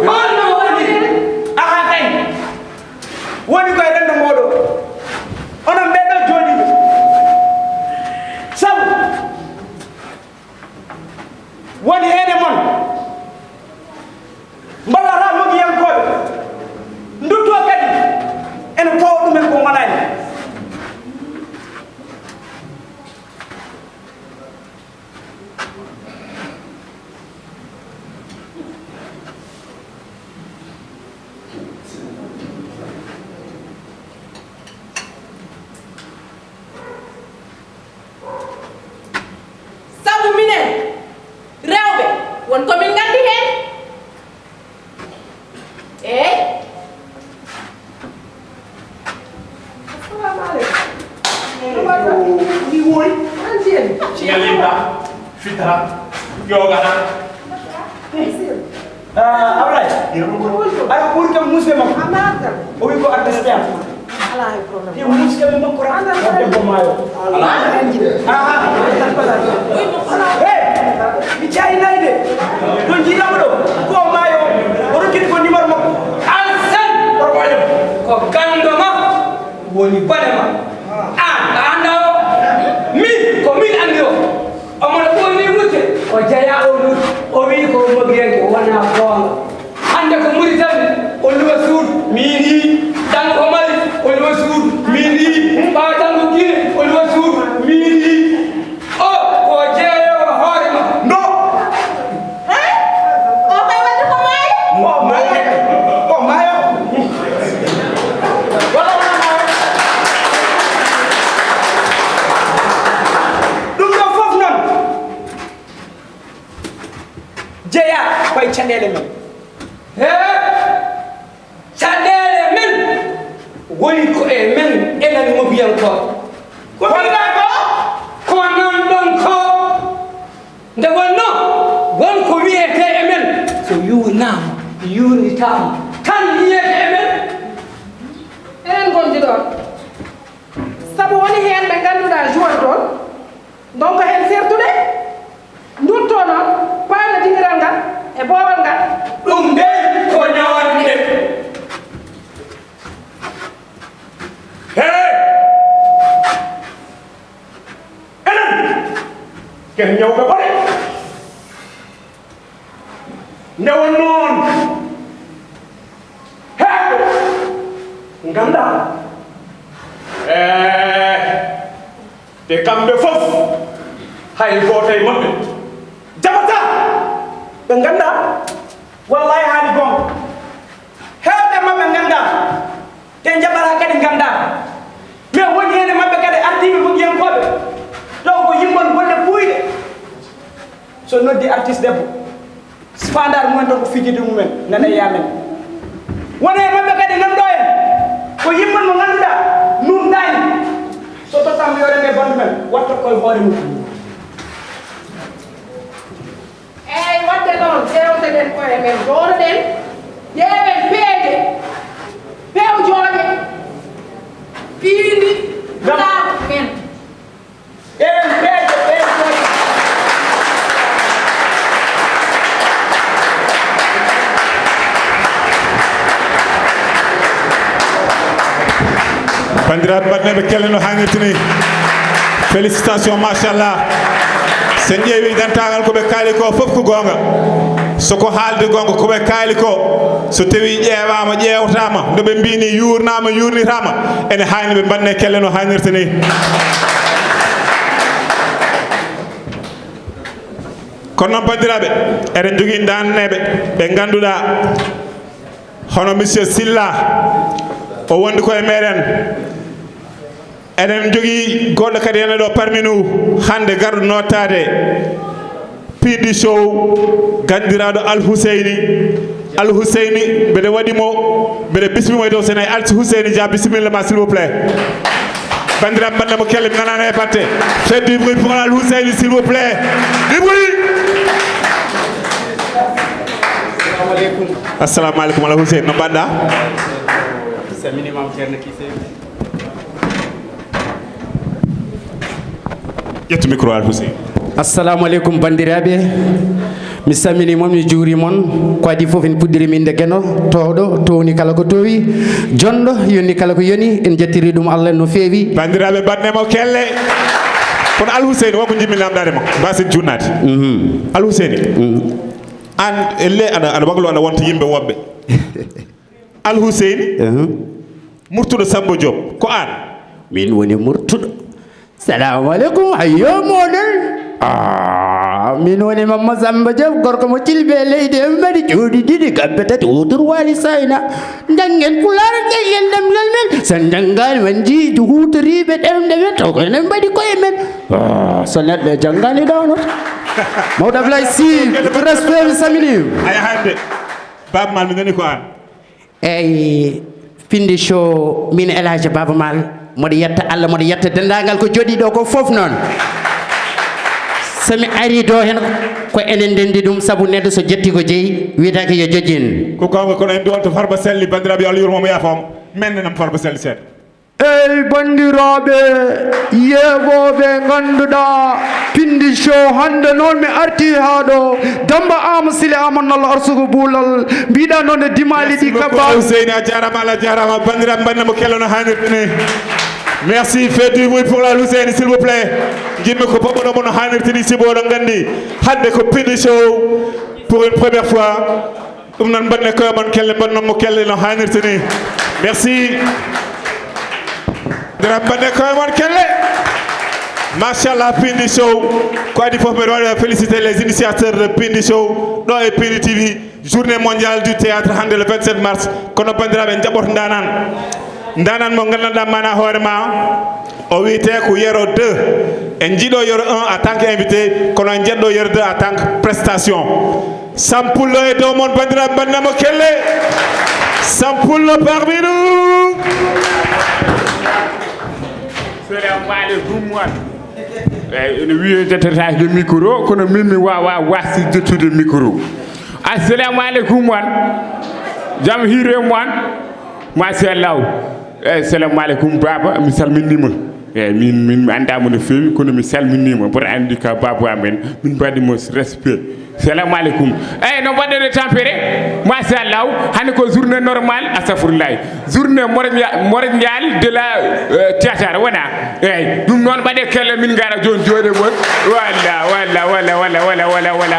S11: holno woni aha kay woni koye rendo ngoɗo onon ɓeɗo jooɗiɓe sabu woni heede mon mballata mogiyankoɓe ndutto kadi ene tawa ɗumen ko gonani yoga Ablaye ay ɓuri kam musde makko o wi ko artiste am ti muske ɓe makko ra debbo maayo mi cayinayi de ɗo jiiɗama ɗo ko maayo o rokkiti ko numéro makko alsen orɓoƴo ko gando ma woni bone ma an a anda o min ko min andi o omono ɓoni wutte o jeeya o lut o wi ko mogiyen ko wona goonga hande ko muri tan o luwa suudu min yi tan ko mari o luwa suudu min yi ɓawa tan ko guine o luwa suudu min yi o ko jeeyowo hoore ma no
S5: o koye wadde ko maayo
S11: o maayo o maayo wala wona maayo ɗum ɗo fof noon jeeya koye caɗele men caɗele men woni ko e men enen mobiyankoɓe ko mbiɗa ko non ɗon ko nde wonno wonko wiyete e men so yuurnama yurnitama tan yiyete e men
S12: enen gonji ɗon sabu woni heen ɓe ngannduɗaa joueur toon donc heen sertude ndurto noon paana dingiral ngal e boowal ngal
S11: ɗum nde ko ñawande enen ken ñawɓe ɓone nde won noon heɓɓe ngannda te kamɓe fof hay gooto e maɓɓe jabata ɓe ngannda wallahi haali gonga heewɓe maɓɓe ngannda te jaɓata kadi ngannda mais woni hene maɓɓe kadi artiɓe moƴƴiyankoɓe taw ko yimmon golle puyɗe so noddi artiste debbo fandare mumen tan ko fijide mumen nana yamen woni e maɓɓe kadi nanɗo en ko yimmon mo ngannduɗa nurdani so tottamɓe yoreme bonde men watta koye hoore mum
S12: eyi wadde noon ƴewteɗen koye men jooɗoɗen ƴeewen peeje pewjooje piindi laaɓe men
S11: ƴeewen peeje pewjooje
S1: bandiraɓe mbaɗneɓe kelle no hannirta ni félicitation machallah sen ƴeewi dentagal koɓe kaali ko fof ko gonga soko haalde gonga koɓe kaali ko so tawi ƴeewama ƴewtama ndoɓe mbini yurnama yurnitama ene hanni ɓe mbaɗne kelle no hannirta ni kono noon bandiraɓe eɗen jogui danneɓe ɓe ganduɗa hono monsieur Silla o wondi koye meɗen eɗen jogui goɗɗo kadi ene ɗo parmi nous hande garɗo nottade Piindi show gandiraɗo Al Husseini mbeɗe waɗimo mbeɗe bismimo e dow sen Al Husseini Dia bisimilla ma s'il vous plaît bandiraɓe mbaɗnemo kelle mi nanani e batte faites du bruit pour Al Husseini s'il vous plaît du bruit assalamu aleykum Al Husseini no mbaɗɗa
S13: saminimam ceerno Kise
S1: ƴettu micro Al Husseini
S13: assalamu aleykum bandiraɓe mi salminimon mi juurimon ko adi fof en puɗɗiri min nde gueno towɗo towni kala ko towi jonɗo yonni kala ko yoni en jettiri ɗum Allah no feewi
S1: bandiraɓe mbaɗnemo kelle kono Al Husseini wonko jimmi namdade mo mbasen junnade Al Husseini an elle aɗa waglo aɗa wonta yimɓe woɓɓe Al Husseini murtuɗo Samba Diop ko an
S13: min woni murtuɗo salamu aleykum hayyo moɗon min woni Mamma Samba Diop gorko mo cilɓe leydi en mbaɗi jooɗi ɗiɗi gabbe tati otur wali sayna janggen pular janggen ɗemgal men sen janggani man jiidu hutoriɓe ɗemɗe men taw ko enen mbaɗi koye men so neɗɗo e janggani ɗawnoto mawɗo Ablaye Sy respect mi saminima
S1: aya hande baba mal mi nani ko an
S13: eyyi Piindi show min El Hadji Baba Mal moɗo yetta Allah moɗo yetta dendagal ko jooɗi ɗo ko fof noon somi ari ɗo hen ko ko enen ndendi ɗum sabu neɗɗo so jetti ko jeeyi wiyetake yo jojjin
S1: ko kanko kono en ɗon to Farba Selli bandiraɓe Allah yurmomo yaafamo mennenam Farba Selli seeɗa
S14: ey bandiraɓe yeeɓoɓe ganduɗa Piindi show hande noon mi arti ha ɗo Damba Ama Sile Amanalla Arsugo Boulal mbiɗa noon e dimali ɗi
S1: kaba Ouseyni a jarama Allah jarama bandiraɓe bandamo kello no hannirde ni merci faites du bruit pour la Ouseyni s'il vous plaît jinmi ko poɓɓoɗomo no hannirde ni sibo oɗon gandi hande ko Piindi show pour une première fois ɗum noon mbanne koye mon kelle mbannomo kelle no hannirde ni merci Drambane Koyamon Kelle. Machallah, Piindi Show. Quoi dit, faut me féliciter les initiateurs de Piindi Show. Dans et Piindi TV, journée mondiale du théâtre, le 27 mars. Kono bandira ben jabot ndanan. Ndanan mo nganda mana horema. O wite ko yero 2. En jido yero 1 en tant qu'invité, kono en jeddo yero 2 en tant que prestation. Sampullo e do mon bandira bandamo Kelle. Sampullo parmi nous.
S15: Assalamu alaikum wan ene wiye jettatake micro kono min mi wawa wasti jettude micro assalamu alaikum wan jam hiirem wan machallah assalamu alaikum baba mi salminima min mi andama no fewi kono mi salminima mboɗa andi ka baba amen min mbaɗimo respect salamu alaikum no mbaɗɗen tampere machallah hande ko journée normale astafurlahi journée mondiale de la théâtre wona eyyi ɗum noon mbaɗe kelle min gara joni jooɗe mon walla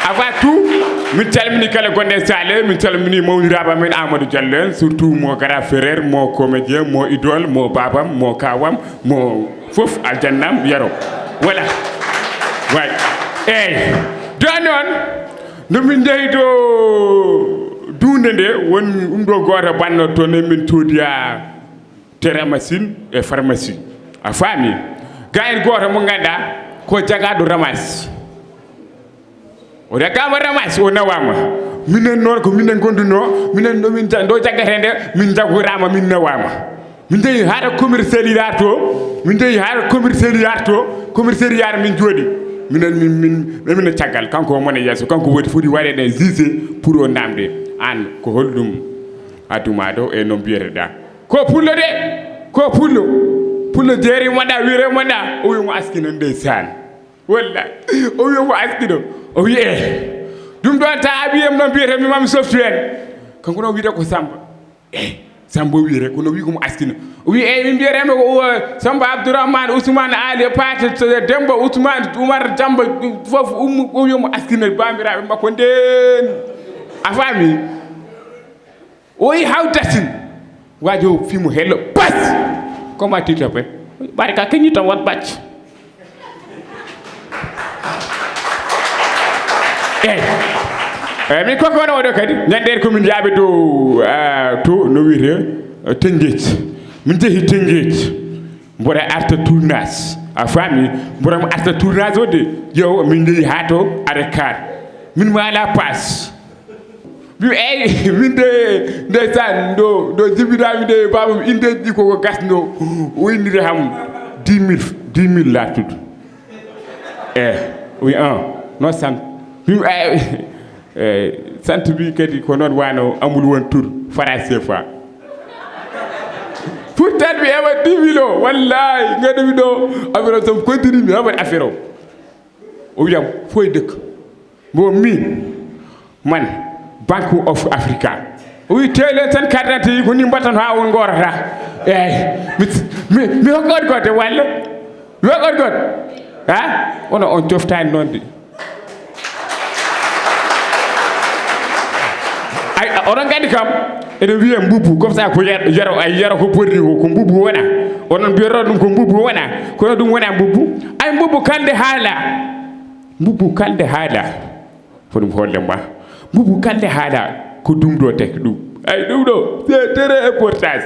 S15: avant tout min calmini kala gonɗe sale min calmini mawniraɓe amen Amadou Diallo en surtout mo gara frère mo comédien mo idole mo babam mo kawam mo fof aljannam yaro voilà way eyyi don noon no min jeeyi to dunde nde woni ɗum ɗo goto banno toon e min toodiya tere machine e pharmacie a faami ga en goto mo ganduɗa ko jagaɗo ramas o ragama ramas o nawama minen noon ko minen gonduno minen ɗomin ɗo jaggate nde min jagorama min nawama min jeeyi haɗa commercialisat to min jeeyi haɗa commissariat min jooɗi minen caggal kanko mone yesso kanko woni foti waɗede jugé pour o namde an ko holɗum aduma ɗo e no mbiyeteɗa ko pullo de ko pullo jeeri moɗa wiire moɗa o wimo askino ndeysan wallahi o wimo askino o wi ɗum ɗon ta abiyem no mbiyete mimami softu en kanko no wiyete ko Samba Samba wiyete kono wi komo askino o wi min mbiyeteme ko Samba Abdourahmane Ousmane Ali Pate Demba Ousmane Oumar Jamba fof o wimo askino bamiraɓe makko nden a faami o yi hawtatin wajo fimo hello bas comment tu t'appelles ɓaɗa ka kañi tan wat bacc min koko wona oɗo kadi ñanden komin jaaɓe dow to no wiyete Tengej min jeehi Tengej mboɗa arta tournage a faami mboɗamo arta tournage o de ƴeew min jeehi ha to aɗa kar min mo ala passe mi eyi min de ndeysan ɗo jibinami de babam indeji ɗi koko gasno o inniri ham 10 000 lattude oui non sant sant bi kadi ko noon wano amul won tour français fa pourtant mi heɓa 10 000 o wallahi gaɗami ɗo affaire o somi continue mi heɓat affaire o wiyam foye dëkk mo min man Bank of Africa o wi telen tan carte d'identité yi ko ni mbattan ha won gorata mi hokkot gote walla mi hokkot got ha ono on joftani noon de oɗon gandi kam ene wiye mbubbu comme ça ko yero ko borni ko mbubbu wona onon mbiyoro ɗum ko mbubbu wona kono ɗum wona mbubbu ay mbubbu kalde haala fo ɗum holle ma mbubbu kalde haala ko ɗum ɗo tek ɗum ay ɗum ɗo c'est très important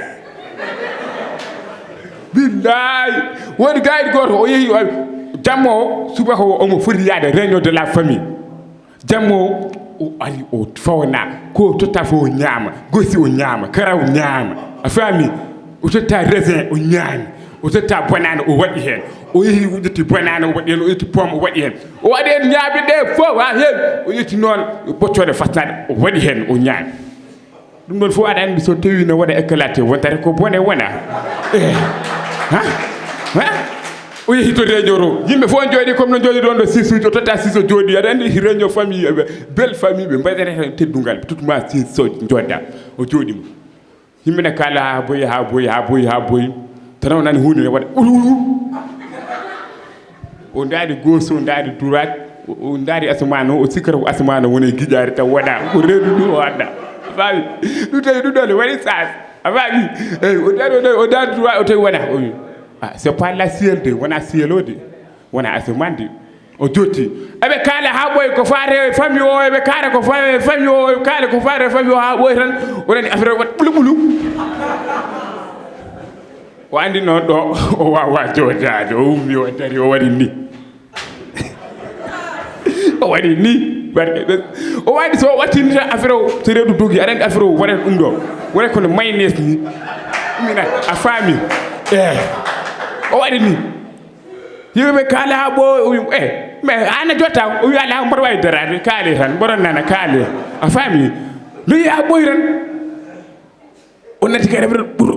S15: billahi woni gayit goto o yeehi jamma o subaka o omo foti yaade réunion de la famille jamma o ari o fawna ko totta fo o ñaama gosi o ñaama karaw ñaama a faami o totta raisin o ñaami o totta bonande o waɗi hen o yeehi wuƴƴiti bonande o waɗi hen o yetti pomme o waɗi hen o waɗi hen ñaaɓe ɗe fof ha heewi o yetti noon ɓoccode fasnade o waɗi hen o ñaami ɗum ɗon fof aɗa andi so tawi no waɗa éclaté wontata ko bone wona o yehi to réunion to yimɓe fof jooɗi comme no jooɗi ɗon ɗo sisuji o totta sis o jooɗi aɗa andi réunion famille belle famille ɓe mbaɗata teddungal tutma sis o jodda o jooɗima yimɓe ne kala ha boyi ha boyi ha boyi ha boyi tan o nani hunde ne waɗa o daari gauche o daari droite o daari asmane o sikkata ko asmane woni guiƴare taw waɗa o reedu ɗum o adda faami ɗum tawi ɗum ɗon ne waɗi sas a faami eyyi o daari droite o tawi wona o wi c'est pas la ciel de wona ciel o de wona asmane de o jotti eɓe kaala ha ɓoyi ko faate famille o eɓe kaala ko famille o kaala ko faate famille o ha ɓoyi tan o nani affaire o waɗa ɓulu o andi noon ɗo o wawa joddade o ummi o dari o waɗi ni o waɗi ni o waɗi so wattini tan affaire o so reedu dogi aɗa andi affaire o waɗata ɗum ɗo waɗa kono maynes ni mina a faami o waɗi ni yimɓeɓe kaala ha ɓo mais ana jotta o wi ala mboɗo wawi darade kaali tan mboɗon nana kaali a faami no yi ha ɓoyi tan o natti kadi ɓur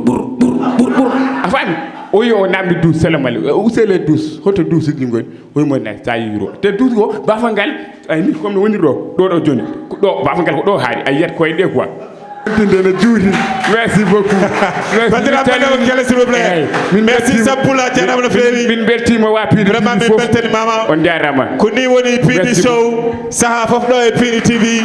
S15: a faami o yi o namdi douze salamale usele douze hoto douze ɗi goni o wimo na sa yiro te douze ko bafal ngal ayni comme no woni ɗo joni ɗo bafal ngal ko ɗo haari a yiyat koye ɗe quoi ne juuti merci beaucoup
S1: bandiraɓe ɓe kele s'il vous plaît merci sampula jarama no feewi
S15: min beltima wa Piindi
S1: vraiment min beltanimama
S15: on jarama
S1: ko ni woni Piindi show saaha foof ɗo e Piindi TV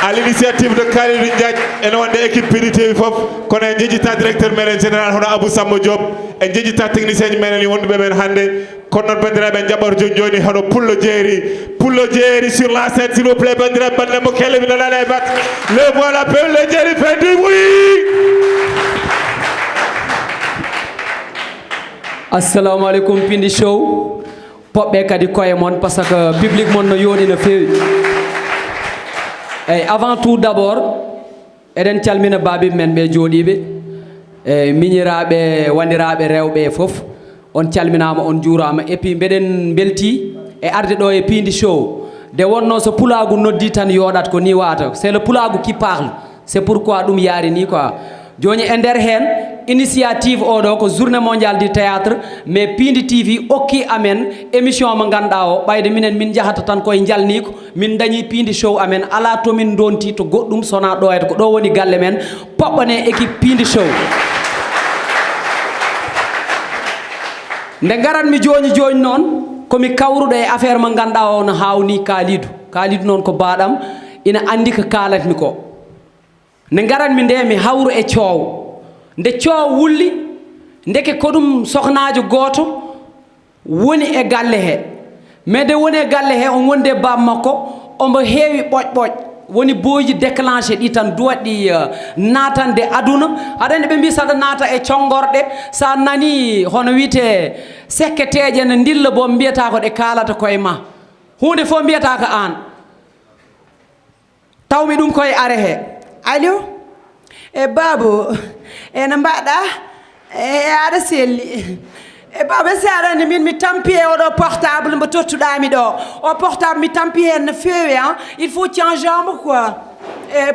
S1: à l'initiative de Kalidou Ndiaye ene wonde équipe Piindi TV foof kono en jejjita directeur meɗen général hono Abou Samba Diop en jejjita technicien ji meɗen wonduɓe men hannde kono noon bandiraɓe jaɓɓoto joni joni hono pullo jeeri sur la scène s'il vous plaît bandiraɓe bandemo kelle mi nanani e bat le voilà pullo jeeri fait du bruit.
S16: assalamu aleykum Piindi show poɓɓe kadi koye moon par ce que public moon no yooɗi no feewi eyyi avant tout d' abord eɗen calmina baabi men ɓe jooɗiɓe e miñiraɓe wandiraɓe rewɓe fof on calminama on juurama et puis mbeɗen belti e arde ɗo e Piindi show nde wonno so pulaagu noddi tan yooɗat ko ni wata c'est le pulaagu qui parle c'est pourquoi ɗum yaari ni quoi joni e nder hen initiative oɗo ko journée mondiale du théâtre mais Piindi TV okki amen émission mo ganduɗa o ɓayde minen min jahata tan koye jalniko min dañi Piindi show amen ala tomin donti to goɗɗum sona ɗo et ko ɗo woni galle men poɓɓane équipe Piindi show nde garatmi joni noon komi kawruɗo e affaire mo ganduɗa o no hawni Kalidou noon ko baɗam ina andi ko kalatmi ko nde garatmi nde mi hawru e coow nde coow wulli ndeke ko ɗum sohnajo goto woni e galle he mais nde woni e galle he on wonde e baba makko omo heewi ɓoƴ woni booji déclenché ɗi tan duwaɗɗi natande aduna aɗa andi ɓe mbi saɗa naata e congorɗe sa nani hono wiyete sekketeje ne dilla bo mbiyata ko ɗe kalata koye ma hunde fof mbiyata ko an tawmi ɗum koye are he allo e babou ene mbaɗa e aɗa selli e baba si aɗa andi min mi tampi e oɗo portable mbo tottuɗami ɗo o portable mi tampi hen no feewi hein il faut changer mo quoi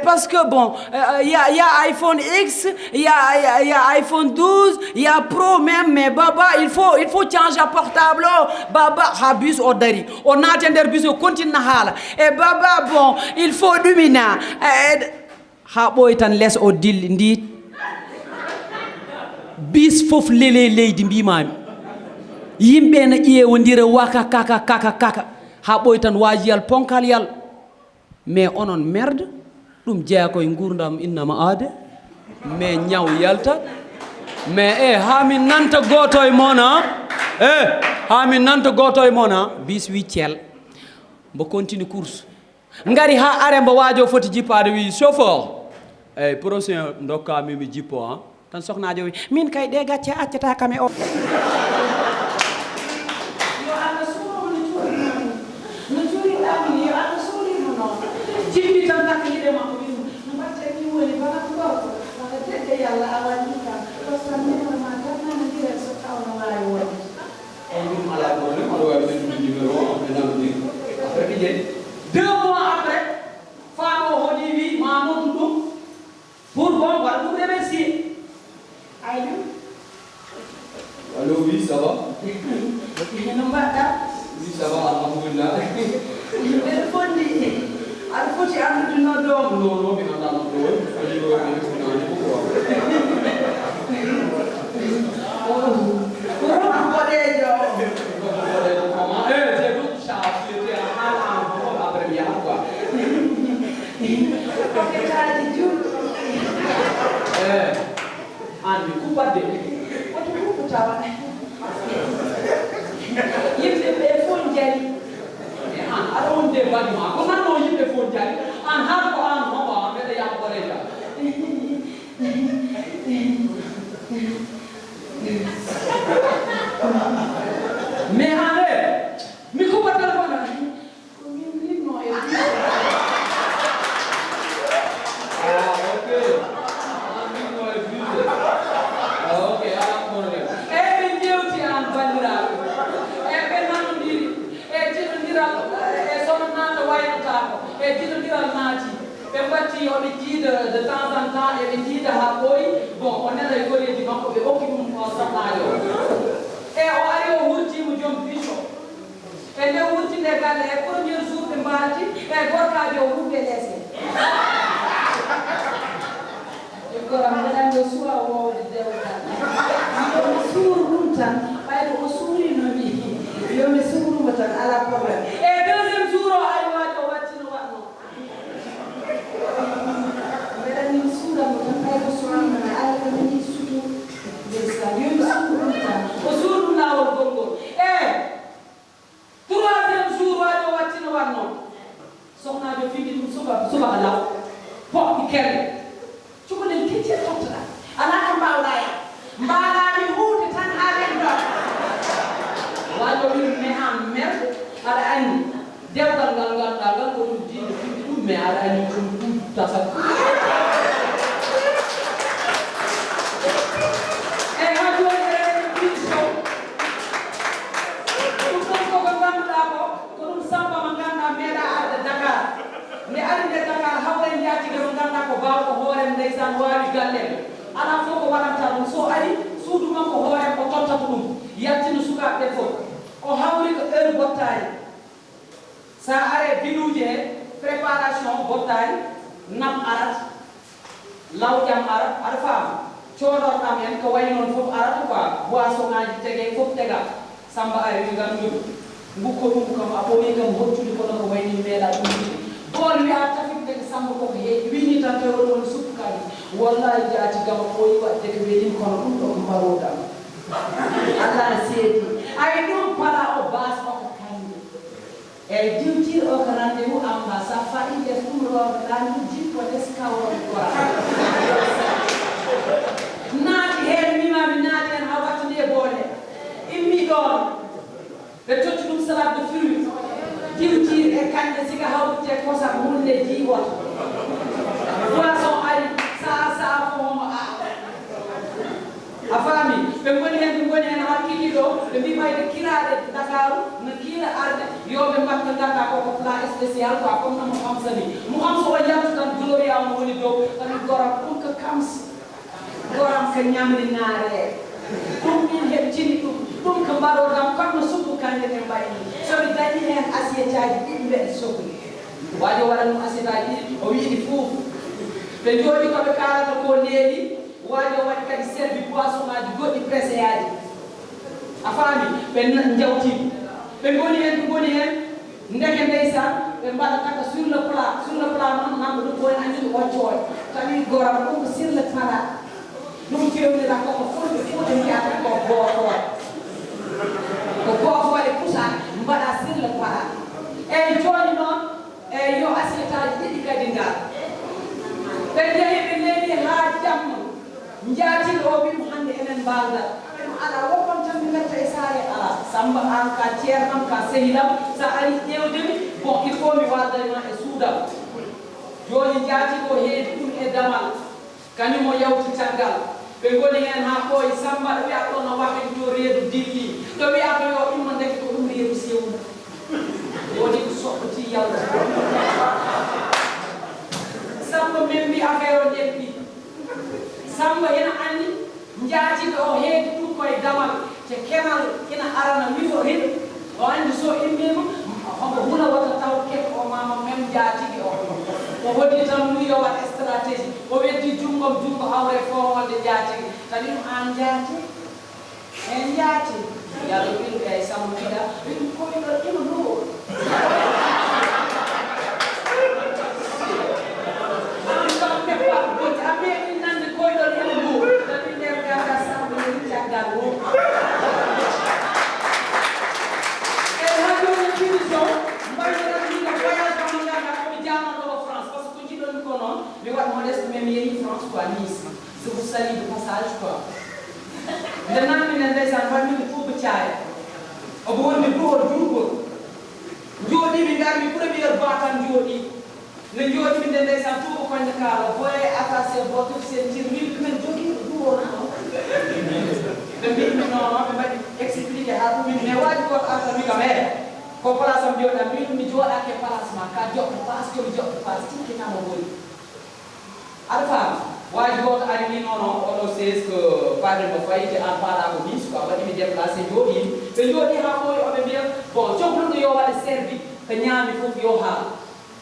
S16: parce que bon y a iPhone X y a iPhone 12 y a Pro même mais baba il faut changer portable o baba ha bus o dari o naati nder bus o continue na haala e baba bon il faut ɗumina ha ɓoyi tan less o dilli ndi bis fof lele leydi mbimami yimɓe ne ƴeewodira waka kaka ha ɓoyi tan waajiyal ponkal yal mais onon merde ɗum jeeya koye gurdam innama aade mais ñaw yalta mais ha min nanta goto e moon ha min nanta goto e moon bis wi thiel mbo continue course ngari ha are mbo waajo foti jippade wi chauffeur eyyi prochain dokkami mi jippo tan sohnajo wi min kay ɗe gacce accata kam e o jimmi tan takkiɗe makko wi no mbatte ni woni bana gorko dede yalla awani kam ɗo sammima ma tan nana ndire so yen 2 mois après femme o hodi wi ma noddu ɗum pour bon waɗa ɗum remercier ayno
S17: Allô, oui, ça va?
S16: no mbaɗɗa
S17: Oui, ça va, alhamdulillah.
S16: mbeɗa fonndi aɗa foti andude noddomo
S17: Non, non, mi anda noddowo.
S16: Pourquoi boɗejo
S17: Comment? C'est d'autres choses qui étaient en mal en après bien, quoi.
S16: koketaji juɗɗo
S17: An mi kuɓɓadde.
S16: oto kuɓɓutawa yimɓe ɓe fof jari
S17: An aɗa wonde bani ma ko nanno yimɓe fof jari an har ko an hoɓa mbeɗa yaha boɗeja. Mais an mi kuɓɓa téléphone ko min limno e Okay, ala problème.
S16: ɓe jewti an bandiraɓe ɓe nanodiri jiɗodiral sono nata waynotako jiɗodiral naati ɓe batti yoɓe jiida de temps en temps eɓe jiida ha ɓooyi bon o nana e goreji makko ɓe hokki ɗum o saɓnajo o ari o wurtimo joom biso nde wurtinde galle premier jour ɓe mbalti gorkajo o huɓɓe lese goram mbeɗanɗo suwa wowde dewgal yomi suur ɗum tan ɓayde o suurinomi yomi suurumo tan ala probléme deuxiéme jour o ari waade o wattino watno mbeɗanimi suuramo tan ɓayde suurinomi ala ko mini sutu ndeysan yomi suur ɗum tan o suur ɗum lawol gongol troisiéme jour waade o wattino watno sohnajo fiɗi ɗum subaka law poɓɓi kerde cukalel kecce tottoɗa ala ko mbawɗa ya mbaɗami hunde tan ha ɓenɗo waɗo wimi mais an merde aɗa andi dewgal ngal ganduɗa ngal ko ɗum diine fiɗi ɗum mais aɗa andi ɗum ɗum tasat ha joni eɗen piso ɗum ɗon koko ganduɗa ko ɗum samba mo ganduɗa meeɗa arde Dakar nde ari nde Dakar hawre jatigue mo ganduɗa ko bawɗo hoorem ndeysan wawi gallem ala fof ko waɗanta ɗum so ari suudu makko hoorem o tottata ɗum yaltino sukaɓe fof o hawri ko heure bottari sa are biluji he préparation bottari nam arat lawƴam arat aɗa faama coɗorɗam en ko wayi noon fof arata quoi boisson ngaji tege fof tega samba ari wi ngam joɗu ngukko ɗum kam a ɓooyi kam hoccude kono ko wayni meeɗa ɗum bool wiya tafitde ko samba koko heeƴi wini tan tawi oɗo woni suppu kadi wallahi jaati gama ɓooyi waɗde ko weeɗimi kono ɗum ɗo ko mbaroɗam allah ne seedi ay ɗum pala o base makko kande eyyi diwtir o ko rendez-vous amba sa fayi les ɗum rooɓe ɗanɗi jippo leskawroɓe kora naati heen mimami naati hen ha wattande boole immi ɗon ɓe totti ɗum salade de fruit diwtir e kanƴe siga hawrite kosam hunde jiiwoto boisson ari sa fomo a faami ɓe goni hen hakkili ɗo ɓe mbi mayde kiraɗe Dakaru no kiila arde yoɓe mbatta ganda koko plat spécial quoi comme no mo xamsa ni mo xamsa o yaltu tan gloria mo woni dow tami goram ɗum ko kamsi goram ko ñamri naare ɗum min heɓtini ɗum ko mbaɗoɗam comme no suppu kanje ɗe mbayni somi dañi hen assiette aji ɗiɗi mbeɗe sohli waji o waɗan ɗum assiette aji ɗiɗi o wiiɗi fof ɓe jooɗi koɓe kalata ko neeɗi waji o waɗi kadi servi boisson ngaji goɗɗi pressé yaji a faami ɓe jawtimi ɓe goni hen ndeke ndeysan ɓe mbaɗa kaka sur le plat noon namɓe ɗum koyen anndi ɗo ɓoccooɗe tawi goram ɗum ko sur le plat ɗum fewnira koko fulɓe fof ɓe mbiyata ko gootoɗe ko gootoɗe pusa mbaɗa sur le plat eyyi joni noon eyyi yo assiette aji ɗiɗi kadi ngal ɓe jeehi ɓe leeli ha jamma jaatiɗo o wimo hannde enen mbaldal ala woppam tan mi metta e saare ala samba an ka ceernam ka sehilam sa ari ƴewdemi bon il faut mi waldayma e suudam joni jaatiɗo heedi ɗum e damal kañum o yawtitangal ɓe goni hen ha ɓooyi samba ɗo wiya ɗo no waɗen to reedu dilli ɗo wiya to yo immo ndeke ko ɗum reedu sewna woni ko soɓɓoti
S17: yalla Samba men mbi affaire o deppi Samba ena andi njaati o heedi ɗum koye damal te kenal ina arana wifo hen o andi so immima omo huna wata taw ket o mama même jaatigi o hoddi tan mu yo wat stratégie o weddi junggom jungo awre fowolde jaatigi kadi ɗum an jaati en jaati yalla wilu kay Samba wiɗa ɗum koyɗo ina ɗo mi wat modeste même yeyi France quoi Nice je vous salue de passage quoi nde namine ndeysan famille fouɓe thiaye obo wonni duwol jurgol jooɗimi garmi premiére batan jooɗi ne jooɗimi nde ndeysan tuuɓo koñde kaala boye attaché votre ceinture min ɗumen jogiiɗo duwona ɓe mbimi nono ɓe mbaɗi expliqué ha ɗumin mais waji goto arta mi kam ko place am jooɗa min mi jooɗake place ma ka joɓɗo place komi joɓɗo place tikkinama boyi aɗa faama waji goto ari ni nono oɗo sese que padre mo fayite an paala ko bis quoi waɗimi déplacé jooɗimi ɓe jooɗi ha ɓooyi oɓe mbiya bon cohluɗo yo waɗa servi ko ñaami fof yo haal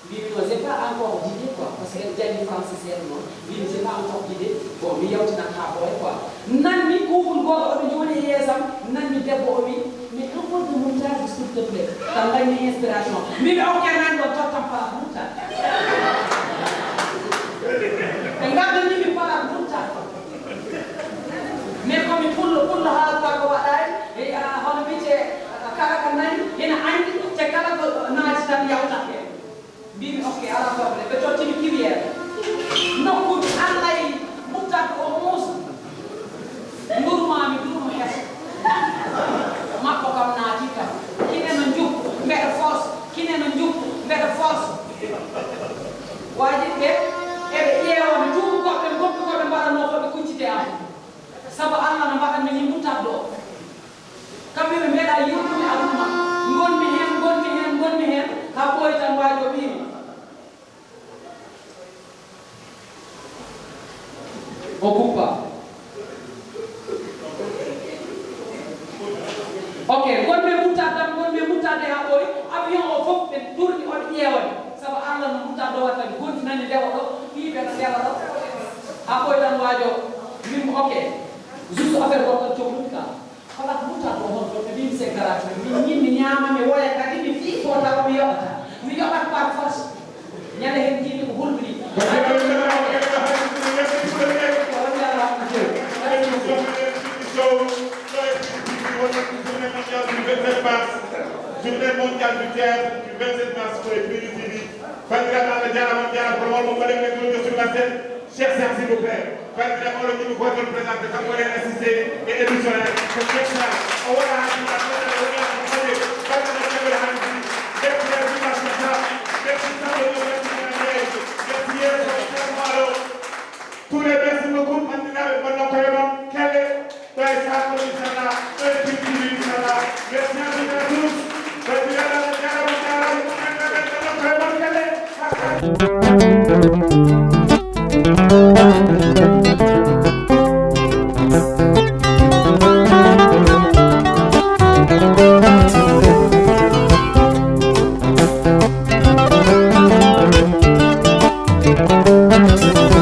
S17: mbimi non j'ai pas encore d'idée quoi parce que en jangi français seeɗa noon mbimi j'ai pas encore d'idée bon mi yawtinan ha ɓooya quoi nanmi couple goto oɗo jooɗi yeesam nanmi debbo o wi mais un peu de montage s'il te plaît tan dañmi inspiration mbimi ok nani ɗo tottam pala montage e gardani pala montage mais komi pullo haalata ko waɗani e hono wiyete kala ko nani ina andi te kala ko naati tan yawtake mbimi ok ala probléme ɓe tottimi kiwiére nokkude allay muttata o muusa ndurmami ɗum heso makko kam naati kam kineno juppu mbeɗa force kineno juppu mbeɗa force waji ɓe eɓe ƴeewami tuubu goɓɓe goɓɓe koɓe mbaɗanno koɓe kuccite am sabu allah no mbaɗanmi ni muttatɗo o kamɓe ɓe mbeɗa yewtude aluma gonmi hen ha ɓooyi tan waji o ɓiimi o kuppa ok gonɓe muttade ha ɓooyi avion o fof ɓe tourni oɗe ƴeewani sabu allah no muttadɗo watta ɓe gontinani ndewa ɗo ɓiɓe no ndewa ɗo ha ɓooyi tan waajo mbimi ok juste affaire goto tan cohlude ka kala ko muttadɗo o hon ɗo ɓe mbimi c'est gratuit min ñimmi ñaama mi woya kadi mi fii to tawa mi yoɓata mi yoɓat par force ñande hen jiimi ko hulɓini
S1: Journée mondiale du théâtre du 27 mars pour les Piindi TV. Bandiraɓe jarama promol mo mbaɗen ɓe ɗo sur la scène. Cheikh Sarr s'il vous plaît. Bandiraɓe oɗo jimi goto présenté kanko woni assisté e émission he ko Cheikh Sarr o waɗa hakkilla bandiraɓe keɓel hannde merci merci Sarr merci tous les merci beaucoup bandiraɓe bonno koye noon kelle ɗo e sahako inchallah ɗo e Piindi TV inchallah merci à tous.
S18: Thank you.